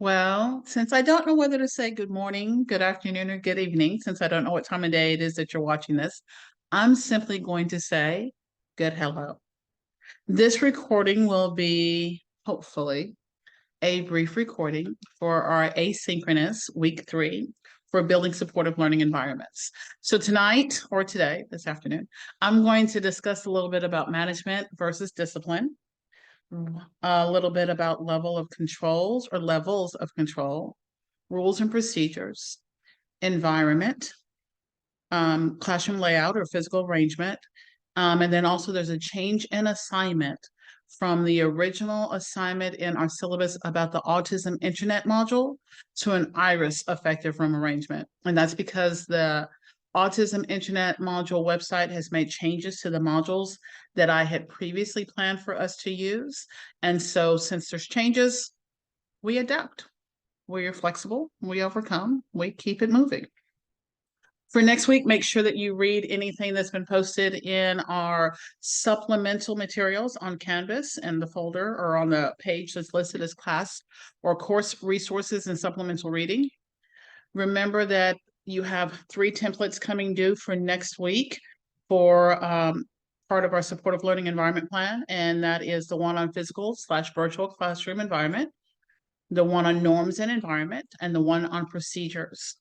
Well, since I don't know whether to say good morning, good afternoon, or good evening, since I don't know what time of day it is that you're watching this, I'm simply going to say good hello. This recording will be, hopefully, a brief recording for our asynchronous week 3 for building supportive learning environments. So tonight or today, this afternoon, I'm going to discuss a little bit about management versus discipline, a little bit about levels of control, rules and procedures, environment, classroom layout or physical arrangement. And then also there's a change in assignment from the original assignment in our syllabus about the autism internet module to an iris effective room arrangement. And that's because the autism internet module website has made changes to the modules that I had previously planned for us to use. And so since there's changes, we adapt. We are flexible, we overcome, we keep it moving. For next week, make sure that you read anything that's been posted in our supplemental materials on Canvas and the folder or on the page that's listed as class or course resources and supplemental reading. Remember that you have 3 templates coming due for next week for part of our supportive learning environment plan, and that is the one on physical/virtual classroom environment, the one on norms and environment, and the one on procedures.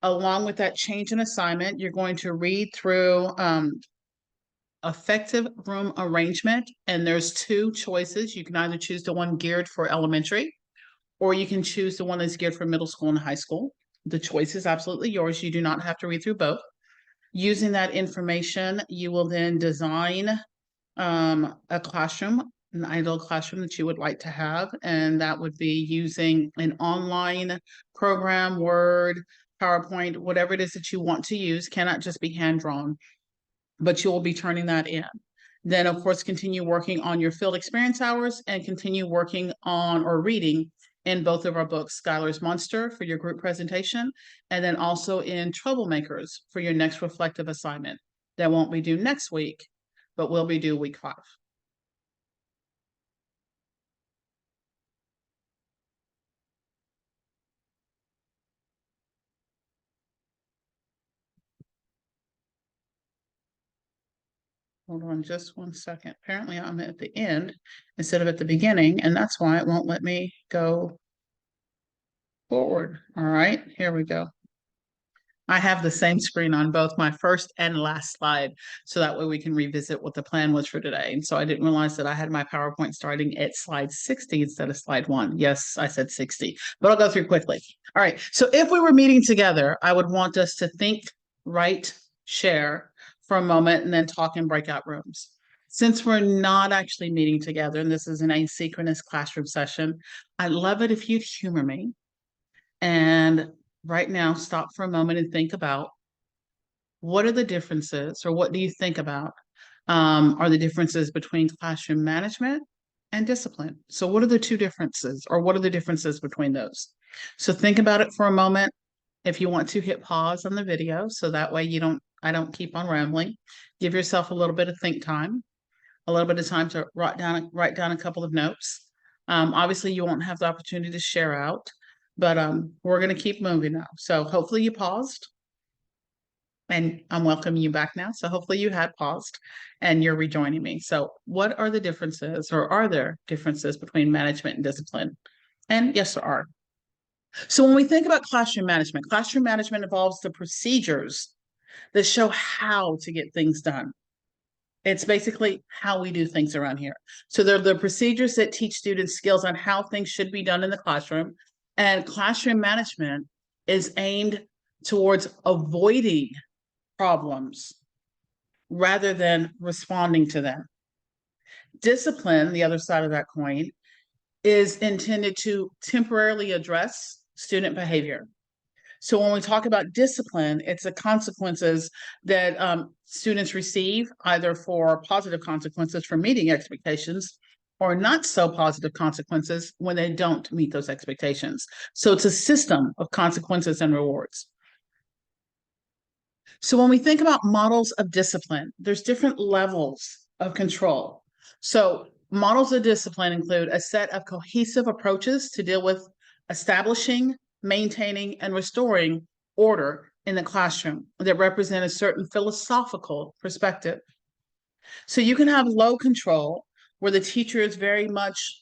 Along with that change in assignment, you're going to read through effective room arrangement, and there's 2 choices. You can either choose the one geared for elementary, or you can choose the one that's geared for middle school and high school. The choice is absolutely yours. You do not have to read through both. Using that information, you will then design a classroom, an ideal classroom that you would like to have, and that would be using an online program, Word, PowerPoint, whatever it is that you want to use, cannot just be hand-drawn, but you will be turning that in. Then, of course, continue working on your field experience hours and continue working on or reading in both of our books, Skylar's Monster for your group presentation, and then also in Troublemakers for your next reflective assignment. That won't be due next week, but will be due week 5. Hold on just one second. Apparently I'm at the end instead of at the beginning, and that's why it won't let me go forward. All right, here we go. I have the same screen on both my first and last slide, so that way we can revisit what the plan was for today. And so I didn't realize that I had my PowerPoint starting at slide 60 instead of slide 1. Yes, I said 60, but I'll go through quickly. All right, so if we were meeting together, I would want us to think, write, share for a moment, and then talk in breakout rooms. Since we're not actually meeting together, and this is an asynchronous classroom session, I'd love it if you'd humor me and right now stop for a moment and think about what are the differences, or what do you think about are the differences between classroom management and discipline. So what are the 2 differences, or what are the differences between those? So think about it for a moment. If you want to, hit pause on the video so that way I don't keep on rambling. Give yourself a little bit of think time, a little bit of time to write down a couple of notes. Obviously you won't have the opportunity to share out, but we're going to keep moving now. So hopefully you paused, and I'm welcoming you back now. So hopefully you had paused and you're rejoining me. So what are the differences, or are there differences between management and discipline? And yes, there are. So when we think about classroom management involves the procedures that show how to get things done. It's basically how we do things around here. So they're the procedures that teach students skills on how things should be done in the classroom. And classroom management is aimed towards avoiding problems rather than responding to them. Discipline, the other side of that coin, is intended to temporarily address student behavior. So when we talk about discipline, it's the consequences that students receive, either for positive consequences for meeting expectations or not so positive consequences when they don't meet those expectations. So it's a system of consequences and rewards. So when we think about models of discipline, there's different levels of control. So models of discipline include a set of cohesive approaches to deal with establishing, maintaining, and restoring order in the classroom that represent a certain philosophical perspective. So you can have low control where the teacher is very much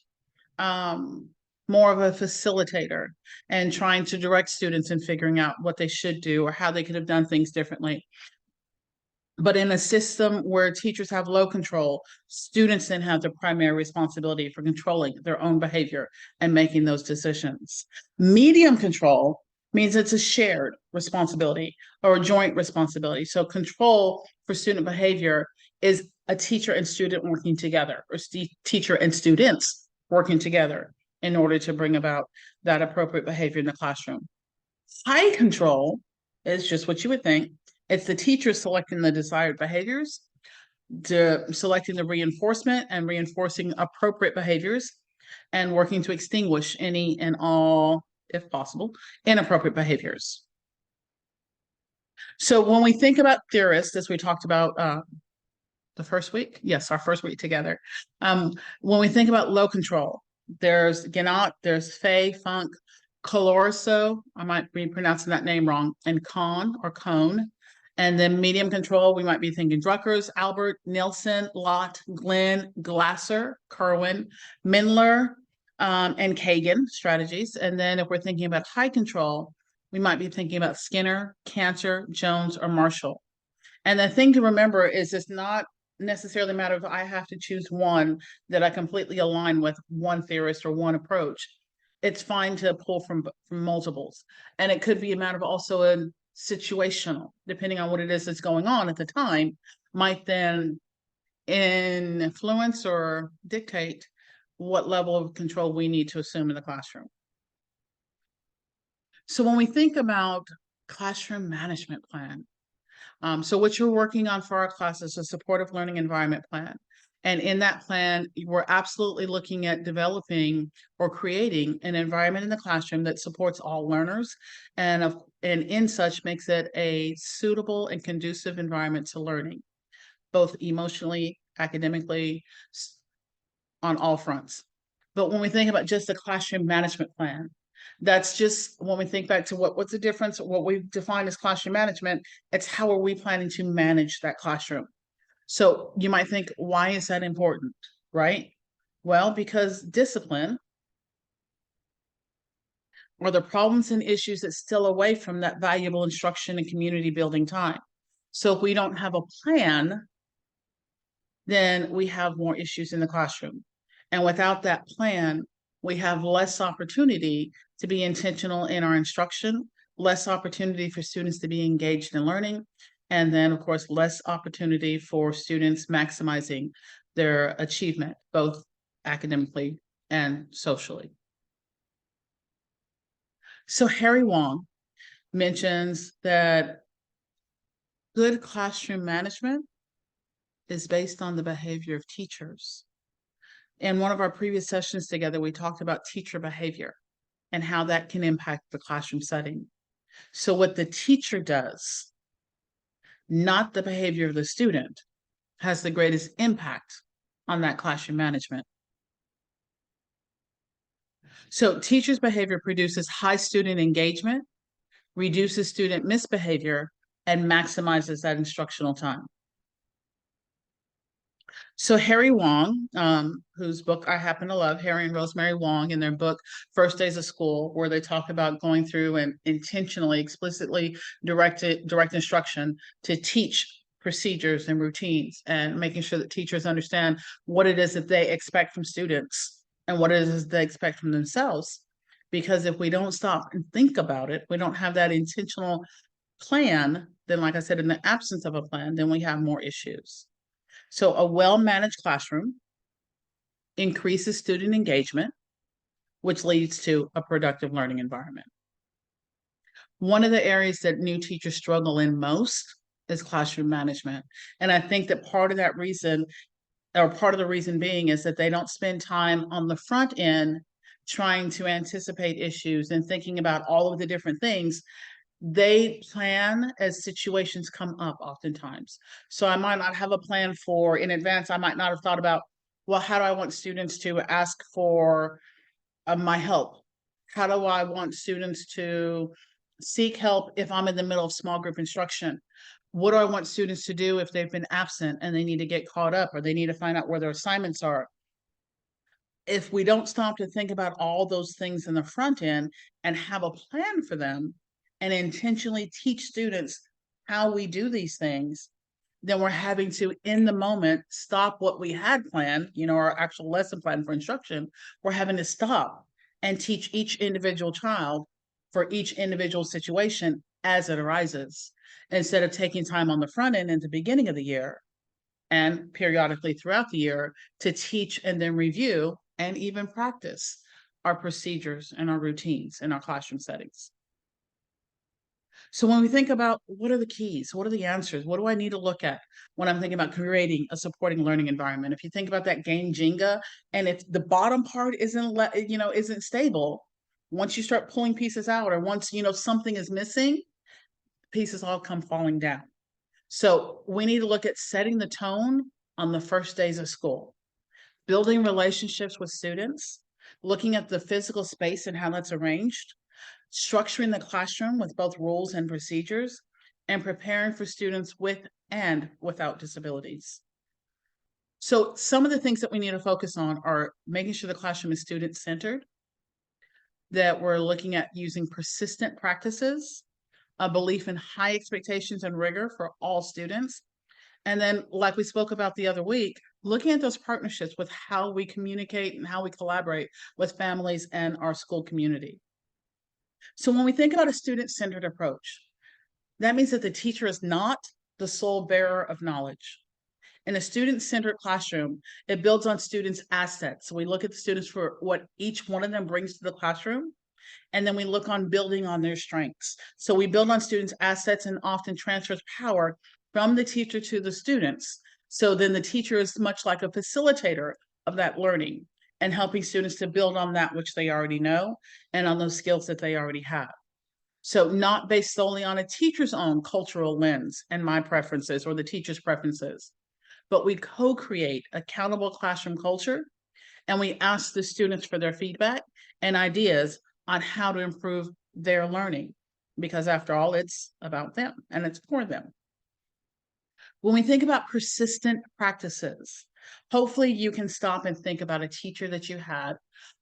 more of a facilitator and trying to direct students in figuring out what they should do or how they could have done things differently. But in a system where teachers have low control, students then have the primary responsibility for controlling their own behavior and making those decisions. Medium control means it's a shared responsibility or a joint responsibility. So control for student behavior is a teacher and student working together, or teacher and students working together in order to bring about that appropriate behavior in the classroom. High control is just what you would think. It's the teacher selecting the desired behaviors, selecting the reinforcement and reinforcing appropriate behaviors, and working to extinguish any and all, if possible, inappropriate behaviors. So when we think about theorists, as we talked about the first week, yes, our first week together, when we think about low control, there's Guénaud, there's Fay, Funk, Colorso, I might be pronouncing that name wrong, and Kohn or Cone. And then medium control, we might be thinking Druckers, Albert, Nielsen, Lott, Glenn, Glasser, Kerwin, Mindler, and Kagan strategies. And then if we're thinking about high control, we might be thinking about Skinner, Cantor, Jones, or Marshall. And the thing to remember is it's not necessarily a matter of I have to choose one that I completely align with one theorist or one approach. It's fine to pull from multiples. And it could be a matter of also a situational, depending on what it is that's going on at the time, might then influence or dictate what level of control we need to assume in the classroom. So when we think about classroom management plan, so what you're working on for our class is a supportive learning environment plan. And in that plan, we're absolutely looking at developing or creating an environment in the classroom that supports all learners and in such makes it a suitable and conducive environment to learning, both emotionally, academically, on all fronts. But when we think about just the classroom management plan, that's just when we think back to what's the difference, what we've defined as classroom management, it's how are we planning to manage that classroom? So you might think, why is that important, right? Well, because discipline or the problems and issues that still away from that valuable instruction and community building time. So if we don't have a plan, then we have more issues in the classroom. And without that plan, we have less opportunity to be intentional in our instruction, less opportunity for students to be engaged in learning, and then, of course, less opportunity for students maximizing their achievement, both academically and socially. So Harry Wong mentions that good classroom management is based on the behavior of teachers. In one of our previous sessions together, we talked about teacher behavior and how that can impact the classroom setting. So what the teacher does, not the behavior of the student, has the greatest impact on that classroom management. So teachers' behavior produces high student engagement, reduces student misbehavior, and maximizes that instructional time. So Harry Wong, whose book I happen to love, Harry and Rosemary Wong, in their book First Days of School, where they talk about going through and intentionally, explicitly direct instruction to teach procedures and routines and making sure that teachers understand what it is that they expect from students and what it is they expect from themselves. Because if we don't stop and think about it, we don't have that intentional plan, then like I said, in the absence of a plan, then we have more issues. So a well-managed classroom increases student engagement, which leads to a productive learning environment. One of the areas that new teachers struggle in most is classroom management. And I think that part of that reason, or part of the reason being, is that they don't spend time on the front end trying to anticipate issues and thinking about all of the different things. They plan as situations come up oftentimes. So I might not have a plan for in advance. I might not have thought about, well, how do I want students to ask for my help? How do I want students to seek help if I'm in the middle of small group instruction? What do I want students to do if they've been absent and they need to get caught up or they need to find out where their assignments are? If we don't stop to think about all those things in the front end and have a plan for them and intentionally teach students how we do these things, then we're having to, in the moment, stop what we had planned, our actual lesson plan for instruction. We're having to stop and teach each individual child for each individual situation as it arises, instead of taking time on the front end at the beginning of the year and periodically throughout the year to teach and then review and even practice our procedures and our routines in our classroom settings. So when we think about what are the keys, what are the answers, what do I need to look at when I'm thinking about creating a supporting learning environment? If you think about that game Jenga, and if the bottom part isn't stable, once you start pulling pieces out, or once something is missing, pieces all come falling down. So we need to look at setting the tone on the first days of school, building relationships with students, looking at the physical space and how that's arranged, structuring the classroom with both rules and procedures, and preparing for students with and without disabilities. So some of the things that we need to focus on are making sure the classroom is student-centered, that we're looking at using persistent practices, a belief in high expectations and rigor for all students, and then, like we spoke about the other week, looking at those partnerships with how we communicate and how we collaborate with families and our school community. So when we think about a student-centered approach, that means that the teacher is not the sole bearer of knowledge. In a student-centered classroom, it builds on students' assets. So we look at the students for what each one of them brings to the classroom, and then we look on building on their strengths. So we build on students' assets and often transfers power from the teacher to the students. So then the teacher is much like a facilitator of that learning and helping students to build on that which they already know and on those skills that they already have. So not based solely on a teacher's own cultural lens and my preferences or the teacher's preferences, but we co-create accountable classroom culture, and we ask the students for their feedback and ideas on how to improve their learning, because after all, it's about them and it's for them. When we think about persistent practices, hopefully you can stop and think about a teacher that you had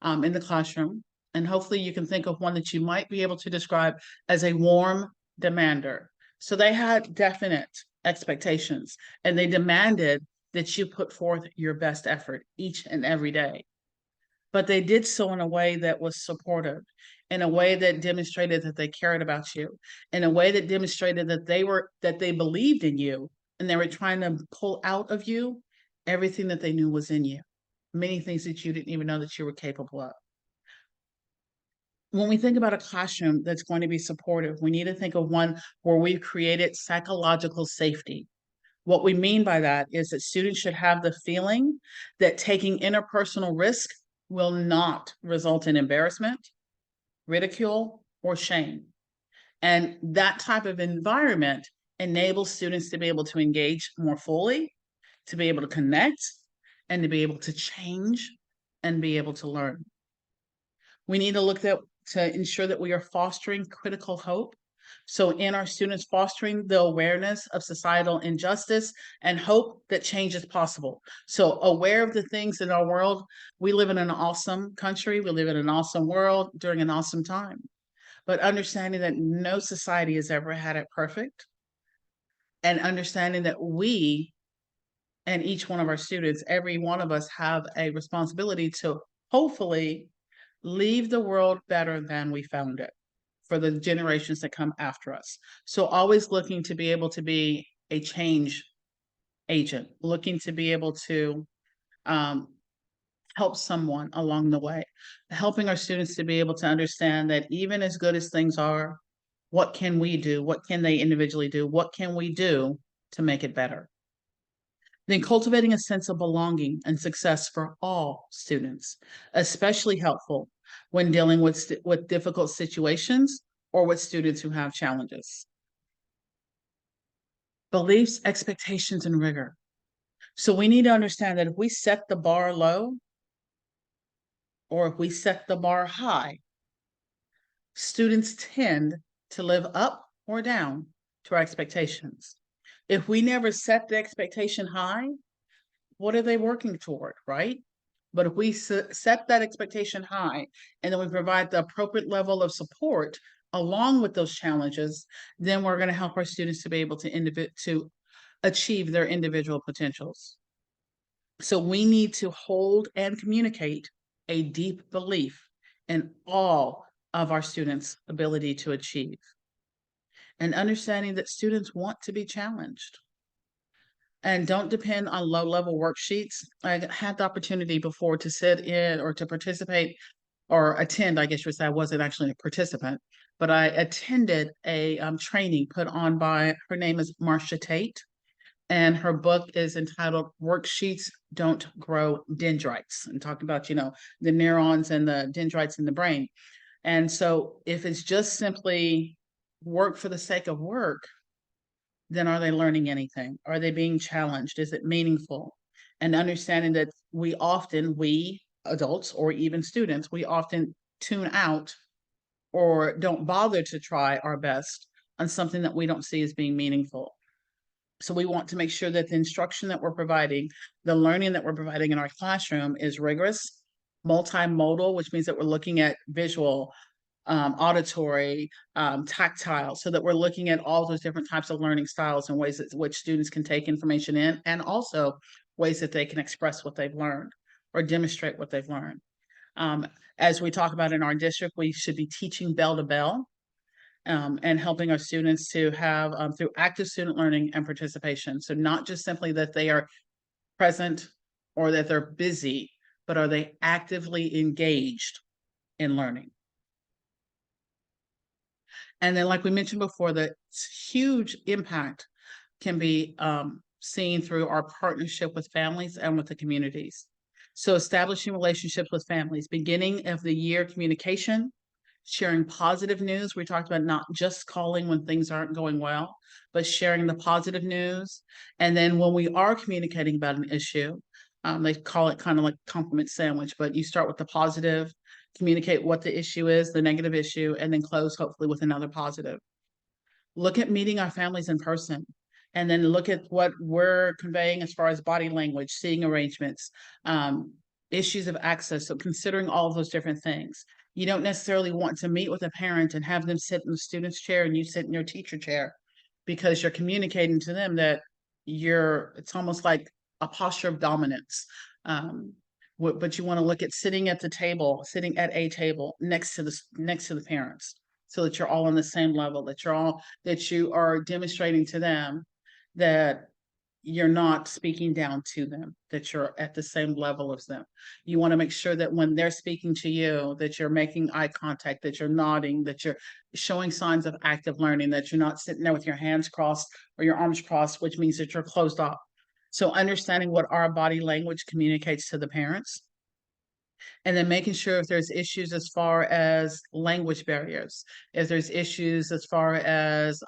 in the classroom, and hopefully you can think of one that you might be able to describe as a warm demander. So they had definite expectations, and they demanded that you put forth your best effort each and every day. But they did so in a way that was supportive, in a way that demonstrated that they cared about you, in a way that demonstrated that they believed in you, and they were trying to pull out of you everything that they knew was in you, many things that you didn't even know that you were capable of. When we think about a classroom that's going to be supportive, we need to think of one where we've created psychological safety. What we mean by that is that students should have the feeling that taking interpersonal risk will not result in embarrassment, ridicule, or shame. And that type of environment enables students to be able to engage more fully, to be able to connect, and to be able to change and be able to learn. We need to look to ensure that we are fostering critical hope. So in our students, fostering the awareness of societal injustice and hope that change is possible. So aware of the things in our world. We live in an awesome country. We live in an awesome world during an awesome time. But understanding that no society has ever had it perfect, and understanding that we and each one of our students, every one of us, have a responsibility to hopefully leave the world better than we found it for the generations that come after us. So always looking to be able to be a change agent, looking to be able to help someone along the way, helping our students to be able to understand that even as good as things are, what can we do? What can they individually do? What can we do to make it better? Then cultivating a sense of belonging and success for all students, especially helpful when dealing with difficult situations or with students who have challenges. Beliefs, expectations, and rigor. So we need to understand that if we set the bar low or if we set the bar high, students tend to live up or down to our expectations. If we never set the expectation high, what are they working toward, right? But if we set that expectation high and then we provide the appropriate level of support along with those challenges, then we're going to help our students to be able to achieve their individual potentials. So we need to hold and communicate a deep belief in all of our students' ability to achieve, and understanding that students want to be challenged and don't depend on low-level worksheets. I had the opportunity before to sit in or to participate or attend, I guess you would say. I wasn't actually a participant, but I attended a training put on by, her name is Marcia Tate, and her book is entitled Worksheets Don't Grow Dendrites, and talking about, the neurons and the dendrites in the brain. And so if it's just simply work for the sake of work, then are they learning anything? Are they being challenged? Is it meaningful? And understanding that we adults or even students, we often tune out or don't bother to try our best on something that we don't see as being meaningful. So we want to make sure that the instruction that we're providing, the learning that we're providing in our classroom is rigorous, multimodal, which means that we're looking at visual, auditory, tactile, so that we're looking at all those different types of learning styles and ways that which students can take information in, and also ways that they can express what they've learned or demonstrate what they've learned. As we talk about in our district, we should be teaching bell to bell, and helping our students to have through active student learning and participation. So not just simply that they are present or that they're busy, but are they actively engaged in learning? And then, like we mentioned before, the huge impact can be seen through our partnership with families and with the communities. So establishing relationships with families, beginning of the year communication, sharing positive news. We talked about not just calling when things aren't going well, but sharing the positive news. And then when we are communicating about an issue, they call it kind of like compliment sandwich, but you start with the positive, communicate what the issue is, the negative issue, and then close hopefully with another positive. Look at meeting our families in person, and then look at what we're conveying as far as body language, seating arrangements, issues of access. So considering all of those different things. You don't necessarily want to meet with a parent and have them sit in the student's chair and you sit in your teacher chair, because you're communicating to them that it's almost like a posture of dominance. But you want to look at sitting at a table next to the parents, so that you're all on the same level, that you are demonstrating to them that you're not speaking down to them, that you're at the same level as them. You want to make sure that when they're speaking to you, that you're making eye contact, that you're nodding, that you're showing signs of active learning, that you're not sitting there with your hands crossed or your arms crossed, which means that you're closed off. So understanding what our body language communicates to the parents, and then making sure if there's issues as far as language barriers, if there's issues as far as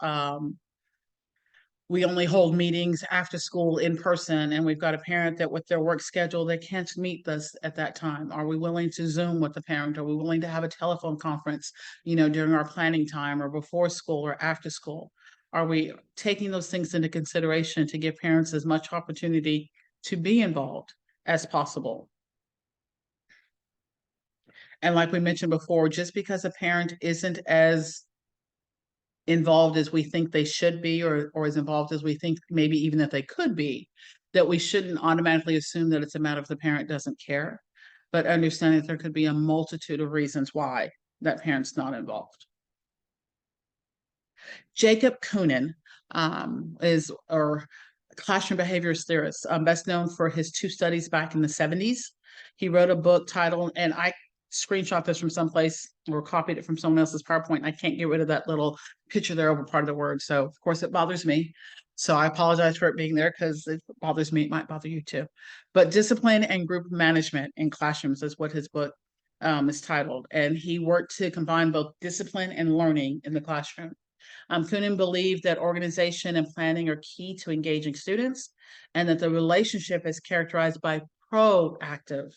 we only hold meetings after school in person, and we've got a parent that with their work schedule, they can't meet us at that time. Are we willing to Zoom with the parent? Are we willing to have a telephone conference, during our planning time or before school or after school? Are we taking those things into consideration to give parents as much opportunity to be involved as possible? And like we mentioned before, just because a parent isn't as involved as we think they should be, or as involved as we think maybe even that they could be, that we shouldn't automatically assume that it's a matter of the parent doesn't care, but understanding that there could be a multitude of reasons why that parent's not involved. Jacob Coonan is or classroom behaviorist theorist, best known for his two studies back in the 70s. He wrote a book titled, and I screenshot this from someplace or copied it from someone else's PowerPoint. I can't get rid of that little picture there over part of the word. So of course it bothers me. So I apologize for it being there, because it bothers me. It might bother you too. But Discipline and Group Management in Classrooms is what his book is titled. And he worked to combine both discipline and learning in the classroom. Coonan believed that organization and planning are key to engaging students, and that the relationship is characterized by proactive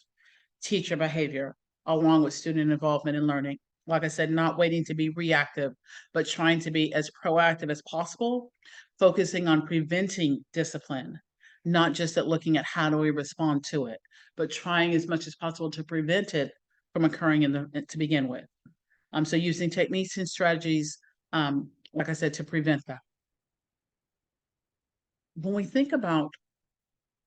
teacher behavior along with student involvement in learning. Like I said, not waiting to be reactive, but trying to be as proactive as possible, focusing on preventing discipline, not just at looking at how do we respond to it, but trying as much as possible to prevent it from occurring to begin with. So using techniques and strategies, like I said, to prevent that. When we think about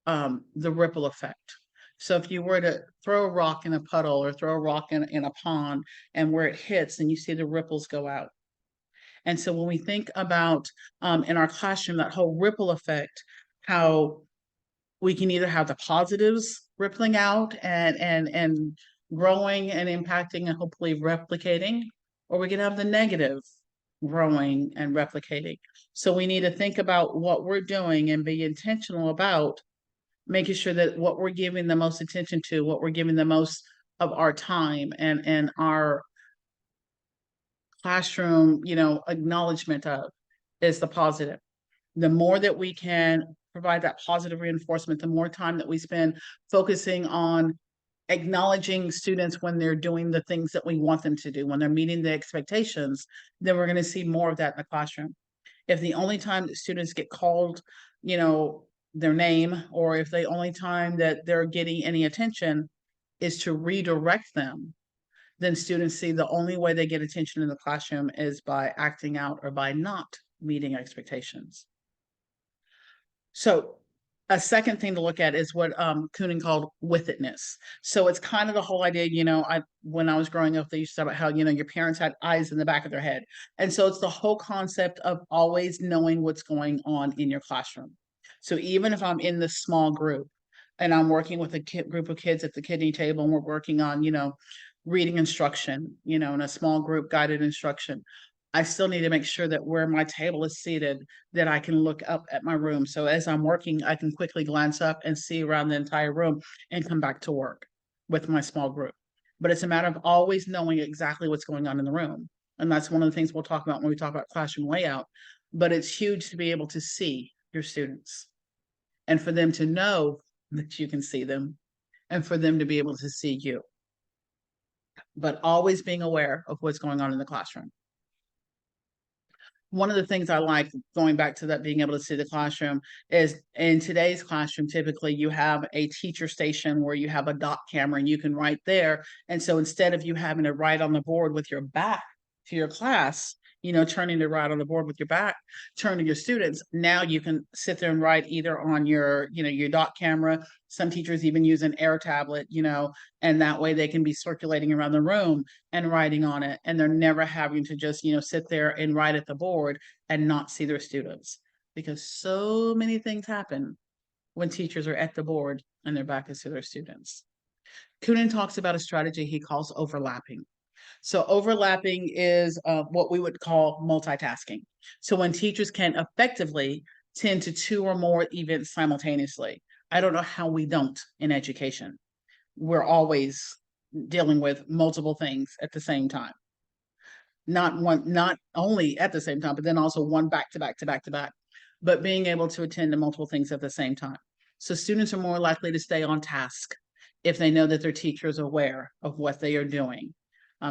the ripple effect, so if you were to throw a rock in a puddle or throw a rock in a pond, and where it hits, and you see the ripples go out. And so when we think about in our classroom, that whole ripple effect, how we can either have the positives rippling out and growing and impacting and hopefully replicating, or we can have the negative growing and replicating. So we need to think about what we're doing and be intentional about making sure that what we're giving the most attention to, what we're giving the most of our time and our classroom, acknowledgement of, is the positive. The more that we can provide that positive reinforcement, the more time that we spend focusing on acknowledging students when they're doing the things that we want them to do, when they're meeting the expectations, then we're going to see more of that in the classroom. If the only time that students get called, their name, or if the only time that they're getting any attention is to redirect them, then students see the only way they get attention in the classroom is by acting out or by not meeting expectations. So a second thing to look at is what Koonin called with itness. So it's kind of the whole idea, when I was growing up, they used to talk about how, your parents had eyes in the back of their head. And so it's the whole concept of always knowing what's going on in your classroom. So even if I'm in this small group and I'm working with a group of kids at the kidney table, and we're working on, reading instruction, in a small group guided instruction, I still need to make sure that where my table is seated, that I can look up at my room. So as I'm working, I can quickly glance up and see around the entire room and come back to work with my small group. But it's a matter of always knowing exactly what's going on in the room. And that's one of the things we'll talk about when we talk about classroom layout. But it's huge to be able to see your students and for them to know that you can see them and for them to be able to see you. But always being aware of what's going on in the classroom. One of the things I like, going back to that being able to see the classroom, is in today's classroom, typically you have a teacher station where you have a dot camera and you can write there. And so instead of you having to write on the board with your back to your class, turning to write on the board with your back, turn to your students, now you can sit there and write either on your, your dot camera. Some teachers even use an air tablet, and that way they can be circulating around the room and writing on it. And they're never having to just, sit there and write at the board and not see their students. Because so many things happen when teachers are at the board and their back is to their students. Koonin talks about a strategy he calls overlapping. So overlapping is what we would call multitasking. So when teachers can effectively tend to 2 or more events simultaneously. I don't know how we don't in education. We're always dealing with multiple things at the same time. Not only at the same time, but then also one back to back to back to back, but being able to attend to multiple things at the same time. So students are more likely to stay on task if they know that their teacher is aware of what they are doing.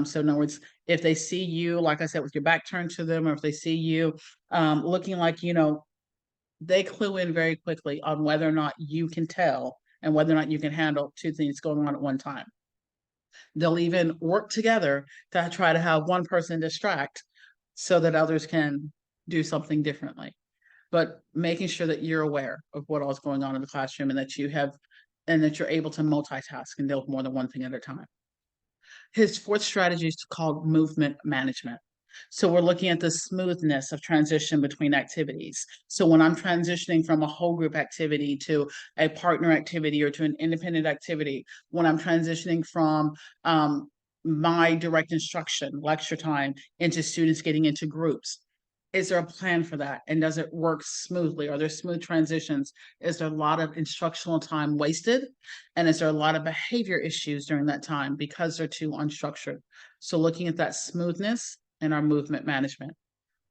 So in other words, if they see you, like I said, with your back turned to them, or if they see you looking like, they clue in very quickly on whether or not you can tell and whether or not you can handle 2 things going on at one time. They'll even work together to try to have one person distract so that others can do something differently. But making sure that you're aware of what all is going on in the classroom and that you're able to multitask and deal with more than one thing at a time. His fourth strategy is called movement management. So we're looking at the smoothness of transition between activities. So when I'm transitioning from a whole group activity to a partner activity or to an independent activity, when I'm transitioning from my direct instruction, lecture time, into students getting into groups, is there a plan for that? And does it work smoothly? Are there smooth transitions? Is there a lot of instructional time wasted? And is there a lot of behavior issues during that time because they're too unstructured? So looking at that smoothness and our movement management,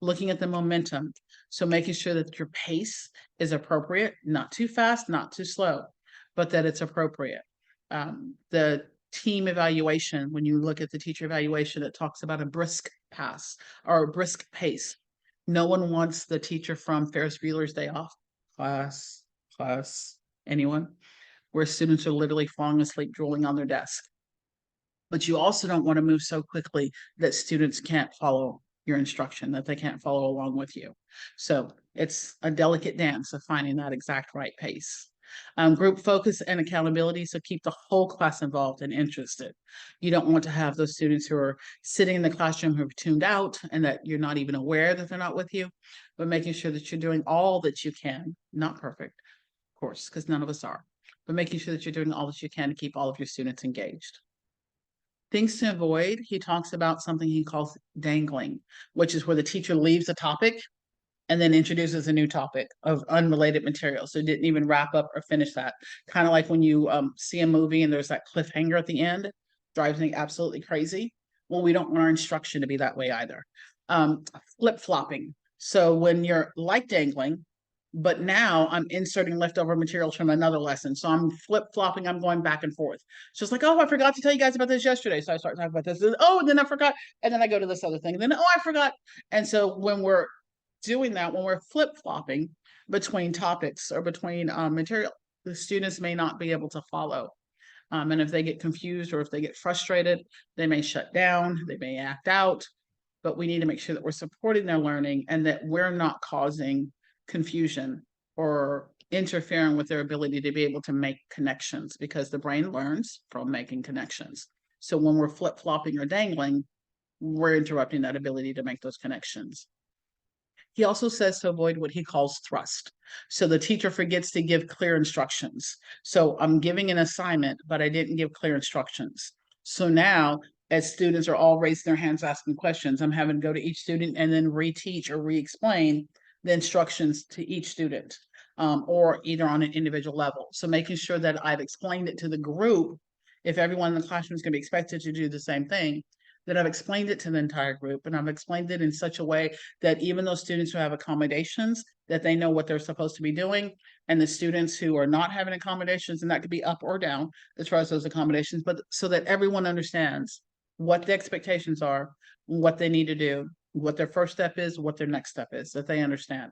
looking at the momentum. So making sure that your pace is appropriate, not too fast, not too slow, but that it's appropriate. The team evaluation, when you look at the teacher evaluation, it talks about a brisk pass or a brisk pace. No one wants the teacher from Ferris Bueller's Day Off. Class, anyone? Where students are literally falling asleep, drooling on their desk. But you also don't want to move so quickly that students can't follow your instruction, that they can't follow along with you. So it's a delicate dance of finding that exact right pace. Group focus and accountability. So keep the whole class involved and interested. You don't want to have those students who are sitting in the classroom who are tuned out and that you're not even aware that they're not with you, but making sure that you're doing all that you can, not perfect, of course, because none of us are, but making sure that you're doing all that you can to keep all of your students engaged. Things to avoid, he talks about something he calls dangling, which is where the teacher leaves a topic and then introduces a new topic of unrelated material. So didn't even wrap up or finish that. Kind of like when you see a movie and there's that cliffhanger at the end, drives me absolutely crazy. Well, we don't want our instruction to be that way either. Flip-flopping. So when you're like dangling, but now I'm inserting leftover materials from another lesson. So I'm flip-flopping, I'm going back and forth. So it's like, oh, I forgot to tell you guys about this yesterday. So I start talking about this. Oh, and then I forgot. And then I go to this other thing. And then, oh, I forgot. And so when we're doing that, when we're flip-flopping between topics or between material, the students may not be able to follow. And if they get confused or if they get frustrated, they may shut down, they may act out, but we need to make sure that we're supporting their learning and that we're not causing confusion or interfering with their ability to be able to make connections, because the brain learns from making connections. So when we're flip-flopping or dangling, we're interrupting that ability to make those connections. He also says to avoid what he calls thrust. So the teacher forgets to give clear instructions. So I'm giving an assignment, but I didn't give clear instructions. So now, as students are all raising their hands asking questions, I'm having to go to each student and then reteach or re-explain the instructions to each student, or either on an individual level. So making sure that I've explained it to the group, if everyone in the classroom is going to be expected to do the same thing, that I've explained it to the entire group, and I've explained it in such a way that even those students who have accommodations, that they know what they're supposed to be doing, and the students who are not having accommodations, and that could be up or down as far as those accommodations, but so that everyone understands what the expectations are, what they need to do, what their first step is, what their next step is, that they understand.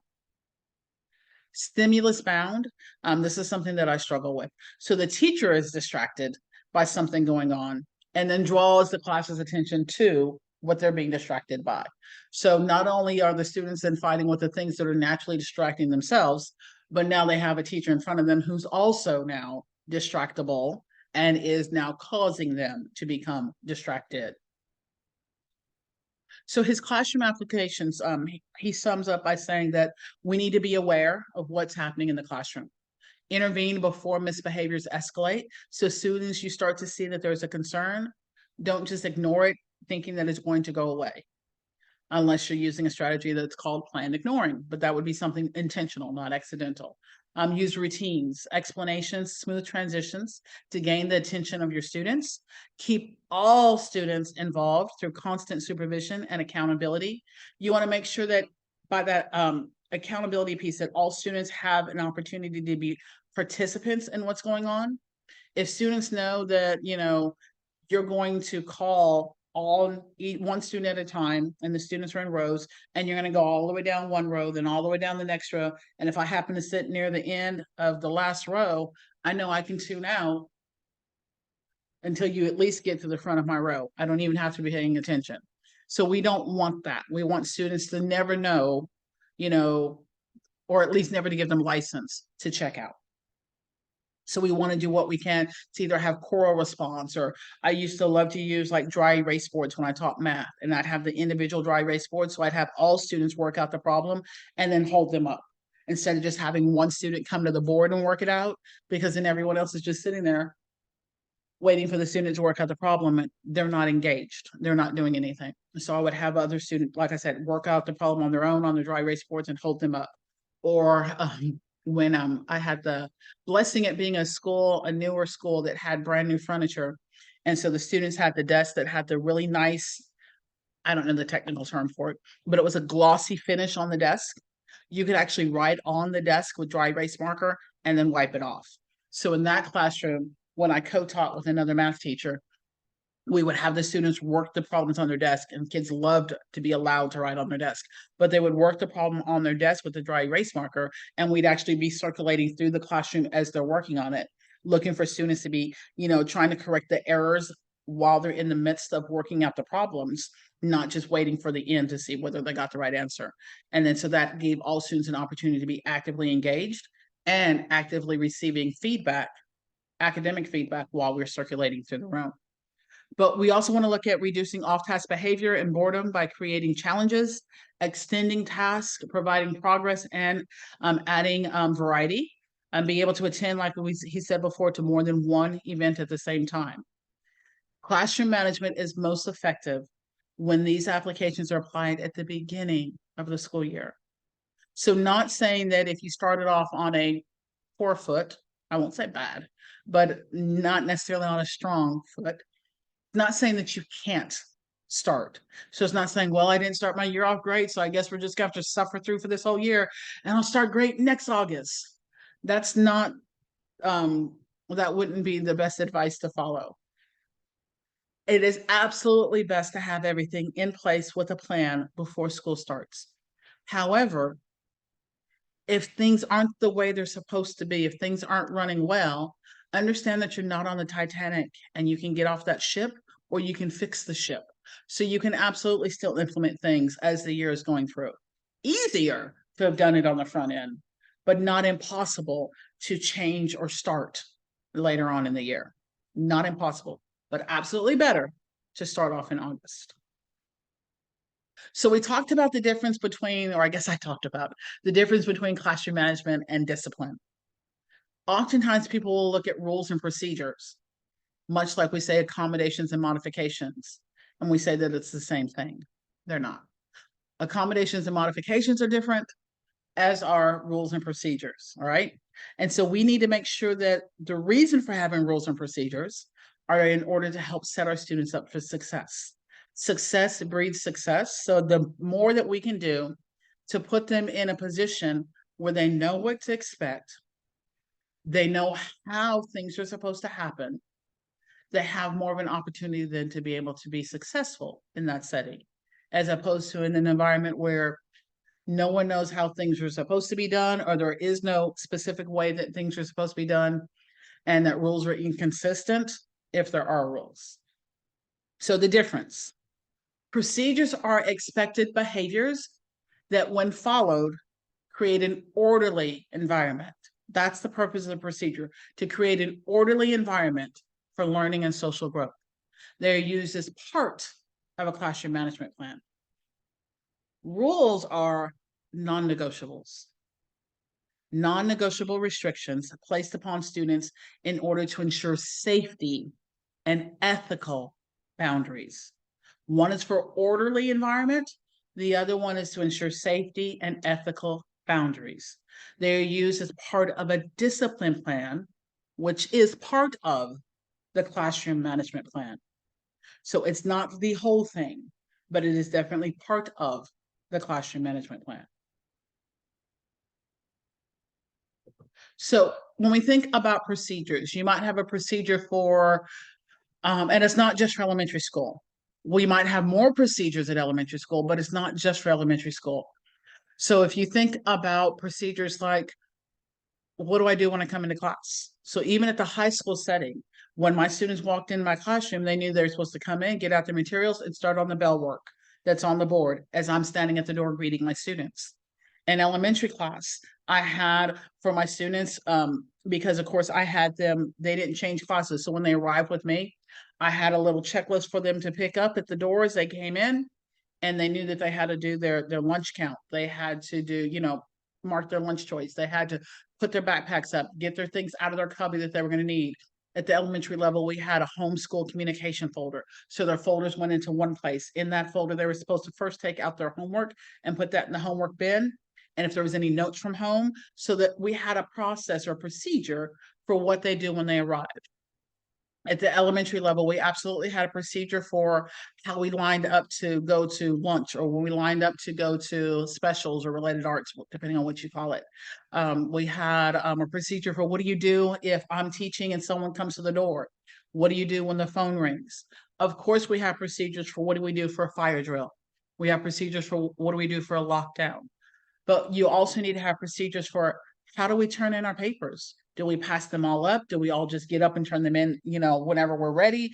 Stimulus bound, this is something that I struggle with. So the teacher is distracted by something going on and then draws the class's attention to what they're being distracted by. So not only are the students then fighting with the things that are naturally distracting themselves, but now they have a teacher in front of them who's also now distractible and is now causing them to become distracted. So his classroom applications, he sums up by saying that we need to be aware of what's happening in the classroom. Intervene before misbehaviors escalate. So as soon as you start to see that there's a concern, don't just ignore it, thinking that it's going to go away, unless you're using a strategy that's called planned ignoring, but that would be something intentional, not accidental. Use routines, explanations, smooth transitions to gain the attention of your students. Keep all students involved through constant supervision and accountability. You want to make sure that by that accountability piece, that all students have an opportunity to be participants in what's going on. If students know that, you're going to call one student at a time, and the students are in rows, and you're going to go all the way down one row, then all the way down the next row. And if I happen to sit near the end of the last row, I know I can tune out until you at least get to the front of my row. I don't even have to be paying attention. So we don't want that. We want students to never know, or at least never to give them license to check out. So we want to do what we can to either have choral response, or I used to love to use like dry erase boards when I taught math, and I'd have the individual dry erase boards. So I'd have all students work out the problem and then hold them up, instead of just having one student come to the board and work it out, because then everyone else is just sitting there waiting for the student to work out the problem, and they're not engaged. They're not doing anything. So I would have other students, like I said, work out the problem on their own on the dry erase boards and hold them up. Or when I had the blessing at being a newer school that had brand new furniture. And so the students had the desk that had the really nice, I don't know the technical term for it, but it was a glossy finish on the desk. You could actually write on the desk with dry erase marker and then wipe it off. So in that classroom, when I co-taught with another math teacher, we would have the students work the problems on their desk, and kids loved to be allowed to write on their desk, but they would work the problem on their desk with a dry erase marker, and we'd actually be circulating through the classroom as they're working on it, looking for students to be, trying to correct the errors while they're in the midst of working out the problems, not just waiting for the end to see whether they got the right answer. And then so that gave all students an opportunity to be actively engaged and actively receiving feedback, academic feedback, while we're circulating through the room. But we also want to look at reducing off-task behavior and boredom by creating challenges, extending tasks, providing progress, and adding variety, and be able to attend, like he said before, to more than one event at the same time. Classroom management is most effective when these applications are applied at the beginning of the school year. So not saying that if you started off on a 4 foot, I won't say bad, but not necessarily on a strong foot, not saying that you can't start. So it's not saying, well, I didn't start my year off great, so I guess we're just going to have to suffer through for this whole year, and I'll start great next August. That's not, that wouldn't be the best advice to follow. It is absolutely best to have everything in place with a plan before school starts. However, if things aren't the way they're supposed to be, if things aren't running well, understand that you're not on the Titanic and you can get off that ship, or you can fix the ship. So you can absolutely still implement things as the year is going through. Easier to have done it on the front end, but not impossible to change or start later on in the year. Not impossible, but absolutely better to start off in August. So we talked about the difference between, or I guess I talked about the difference between classroom management and discipline. Oftentimes people will look at rules and procedures, much like we say accommodations and modifications, and we say that it's the same thing. They're not. Accommodations and modifications are different, as are rules and procedures, all right? And so we need to make sure that the reason for having rules and procedures are in order to help set our students up for success. Success breeds success. So the more that we can do to put them in a position where they know what to expect, they know how things are supposed to happen, they have more of an opportunity then to be able to be successful in that setting, as opposed to in an environment where no one knows how things are supposed to be done, or there is no specific way that things are supposed to be done, and that rules are inconsistent if there are rules. So the difference. Procedures are expected behaviors that, when followed, create an orderly environment. That's the purpose of the procedure, to create an orderly environment for learning and social growth. They're used as part of a classroom management plan. Rules are non-negotiables. Non-negotiable restrictions placed upon students in order to ensure safety and ethical boundaries. One is for orderly environment. The other one is to ensure safety and ethical boundaries. They're used as part of a discipline plan, which is part of the classroom management plan. So it's not the whole thing, but it is definitely part of the classroom management plan. So when we think about procedures, you might have a procedure for, and it's not just for elementary school. We might have more procedures at elementary school, but it's not just for elementary school. So if you think about procedures like, what do I do when I come into class? So even at the high school setting, when my students walked in my classroom, they knew they were supposed to come in, get out their materials, and start on the bell work that's on the board as I'm standing at the door greeting my students. In elementary class, I had for my students, because of course I had them, they didn't change classes. So when they arrived with me, I had a little checklist for them to pick up at the door as they came in, and they knew that they had to do their lunch count. They had to do, mark their lunch choice. They had to put their backpacks up, get their things out of their cubby that they were going to need. At the elementary level, we had a homeschool communication folder. So their folders went into one place. In that folder, they were supposed to first take out their homework and put that in the homework bin. And if there was any notes from home, so that we had a process or procedure for what they do when they arrive. At the elementary level, we absolutely had a procedure for how we lined up to go to lunch, or when we lined up to go to specials or related arts, depending on what you call it. We had a procedure for what do you do if I'm teaching and someone comes to the door? What do you do when the phone rings? Of course, we have procedures for what do we do for a fire drill? We have procedures for what do we do for a lockdown? But you also need to have procedures for how do we turn in our papers? Do we pass them all up? Do we all just get up and turn them in, whenever we're ready?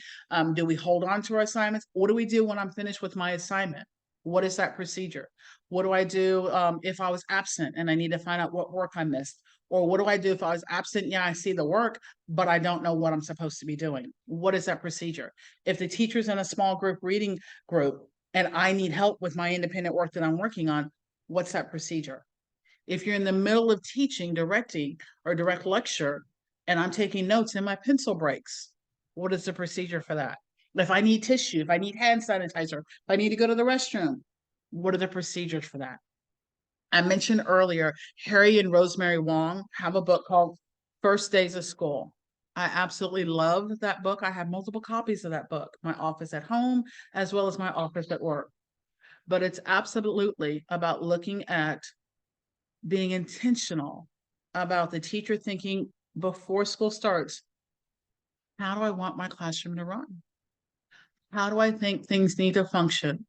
Do we hold on to our assignments? What do we do when I'm finished with my assignment? What is that procedure? What do I do if I was absent and I need to find out what work I missed? Or what do I do if I was absent? Yeah, I see the work, but I don't know what I'm supposed to be doing. What is that procedure? If the teacher's in a small group reading group and I need help with my independent work that I'm working on, what's that procedure? If you're in the middle of teaching, directing, or direct lecture, and I'm taking notes and my pencil breaks, what is the procedure for that? If I need tissue, if I need hand sanitizer, if I need to go to the restroom, what are the procedures for that? I mentioned earlier, Harry and Rosemary Wong have a book called First Days of School. I absolutely love that book. I have multiple copies of that book, my office at home, as well as my office at work. But it's absolutely about looking at being intentional about the teacher thinking before school starts, how do I want my classroom to run? How do I think things need to function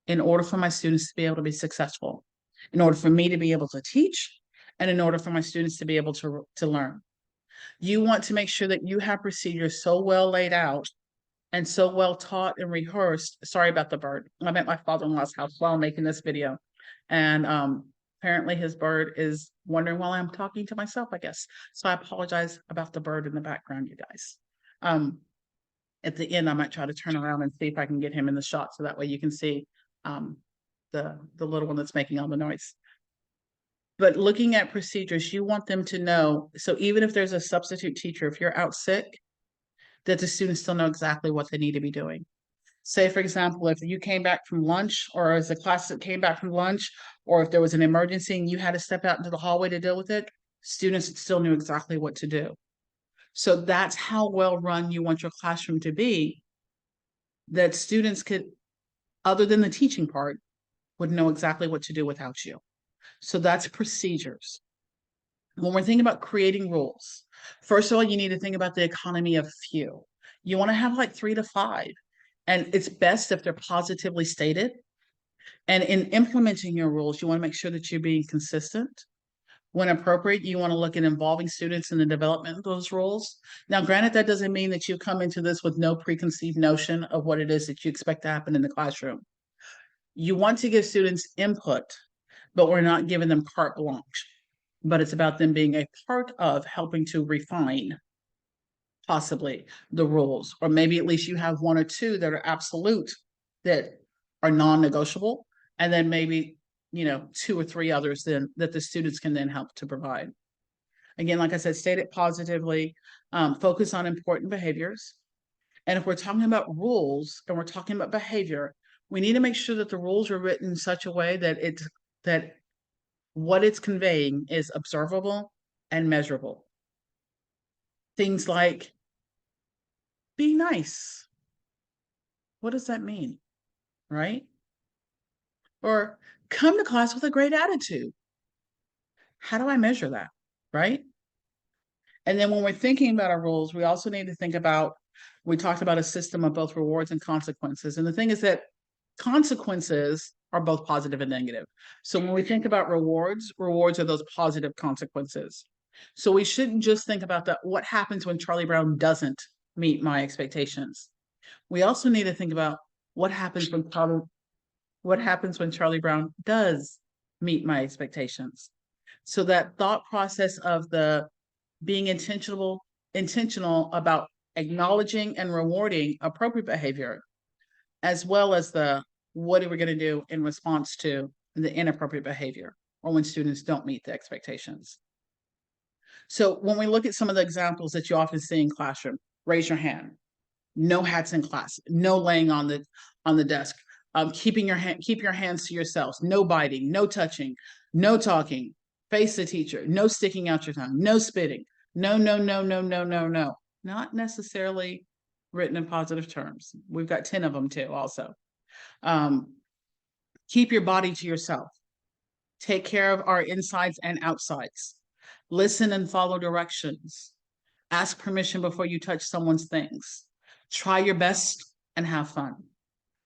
in order for my students to be able to be successful, in order for me to be able to teach, and in order for my students to be able to learn? You want to make sure that you have procedures so well laid out and so well taught and rehearsed. Sorry about the bird. I'm at my father-in-law's house while I'm making this video. And apparently his bird is wondering while I'm talking to myself, I guess. So I apologize about the bird in the background, you guys. At the end, I might try to turn around and see if I can get him in the shot so that way you can see the little one that's making all the noise. But looking at procedures, you want them to know. So even if there's a substitute teacher, if you're out sick, that the students still know exactly what they need to be doing. Say, for example, if you came back from lunch, or as a class that came back from lunch, or if there was an emergency and you had to step out into the hallway to deal with it, students still knew exactly what to do. So that's how well run you want your classroom to be, that students could, other than the teaching part, would know exactly what to do without you. So that's procedures. When we're thinking about creating rules, first of all, you need to think about the economy of few. You want to have like 3 to 5, and it's best if they're positively stated. And in implementing your rules, you want to make sure that you're being consistent. When appropriate, you want to look at involving students in the development of those rules. Now, granted, that doesn't mean that you come into this with no preconceived notion of what it is that you expect to happen in the classroom. You want to give students input, but we're not giving them carte blanche. But it's about them being a part of helping to refine possibly the rules, or maybe at least you have 1 or 2 that are absolute, that are non-negotiable, and then maybe 2 or 3 others then that the students can then help to provide. Again, like I said, state it positively, focus on important behaviors. And if we're talking about rules and we're talking about behavior, we need to make sure that the rules are written in such a way that what it's conveying is observable and measurable. Things like, be nice. What does that mean? Right? Or come to class with a great attitude. How do I measure that? Right? And then when we're thinking about our rules, we also need to think about, we talked about a system of both rewards and consequences. And the thing is that consequences are both positive and negative. So when we think about rewards, rewards are those positive consequences. So we shouldn't just think about what happens when Charlie Brown doesn't meet my expectations. We also need to think about what happens when Charlie Brown does meet my expectations. So that thought process of the being intentional about acknowledging and rewarding appropriate behavior, as well as the what are we going to do in response to the inappropriate behavior or when students don't meet the expectations. So when we look at some of the examples that you often see in classroom, raise your hand. No hats in class, no laying on the desk, keep your hands to yourselves, no biting, no touching, no talking, face the teacher, no sticking out your tongue, no spitting, no. Not necessarily written in positive terms. We've got 10 of them too, also. Keep your body to yourself. Take care of our insides and outsides. Listen and follow directions. Ask permission before you touch someone's things. Try your best and have fun.